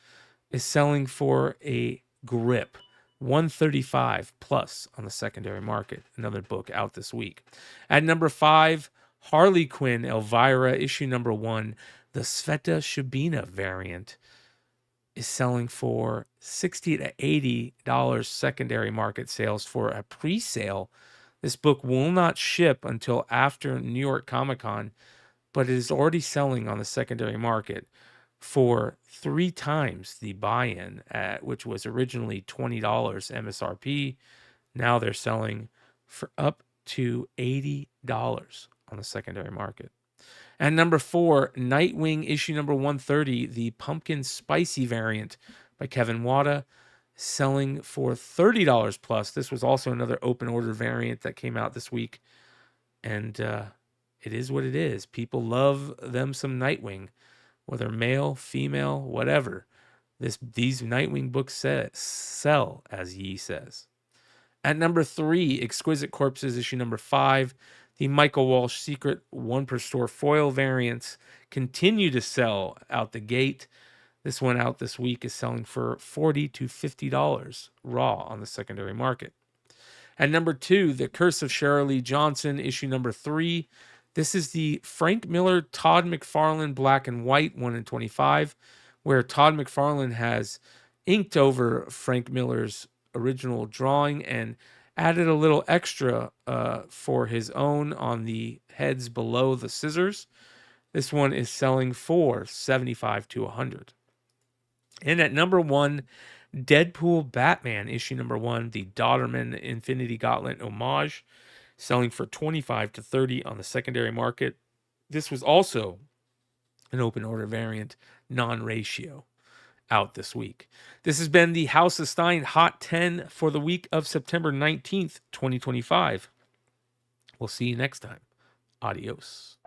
is selling for a grip, $135 plus on the secondary market. Another book out this week. At number 5, Harley Quinn Elvira issue number 1, the Sveta Shabina variant, is selling for $60 to $80 secondary market sales for a pre-sale. This book will not ship until after New York Comic Con, but it is already selling on the secondary market for 3 times the buy-in, which was originally $20 MSRP. Now they're selling for up to $80 on the secondary market. And number 4, Nightwing issue number 130, the Pumpkin Spicy variant by Kevin Wada, selling for $30 plus. This was also another open order variant that came out this week. And it is what it is. People love them some Nightwing, whether male, female, whatever. These Nightwing books sell, as Yee says. At number 3, Exquisite Corpses issue number 5, the Michael Walsh Secret 1 per store foil variants continue to sell out the gate. This one out this week is selling for $40 to $50 raw on the secondary market. At number 2, The Curse of Shara Lee Johnson, issue number 3. This is the Frank Miller, Todd McFarlane Black and White 1 in 25, where Todd McFarlane has inked over Frank Miller's original drawing and added a little extra for his own on the heads below the scissors. This one is selling for $75 to $100. And at number 1, Deadpool Batman issue number 1, the Dodderman Infinity Gauntlet homage, selling for $25 to $30 on the secondary market. This was also an open order variant, non-ratio, out this week. This has been the House of Stein Hot 10 for the week of September 19th, 2025. We'll see you next time. Adios.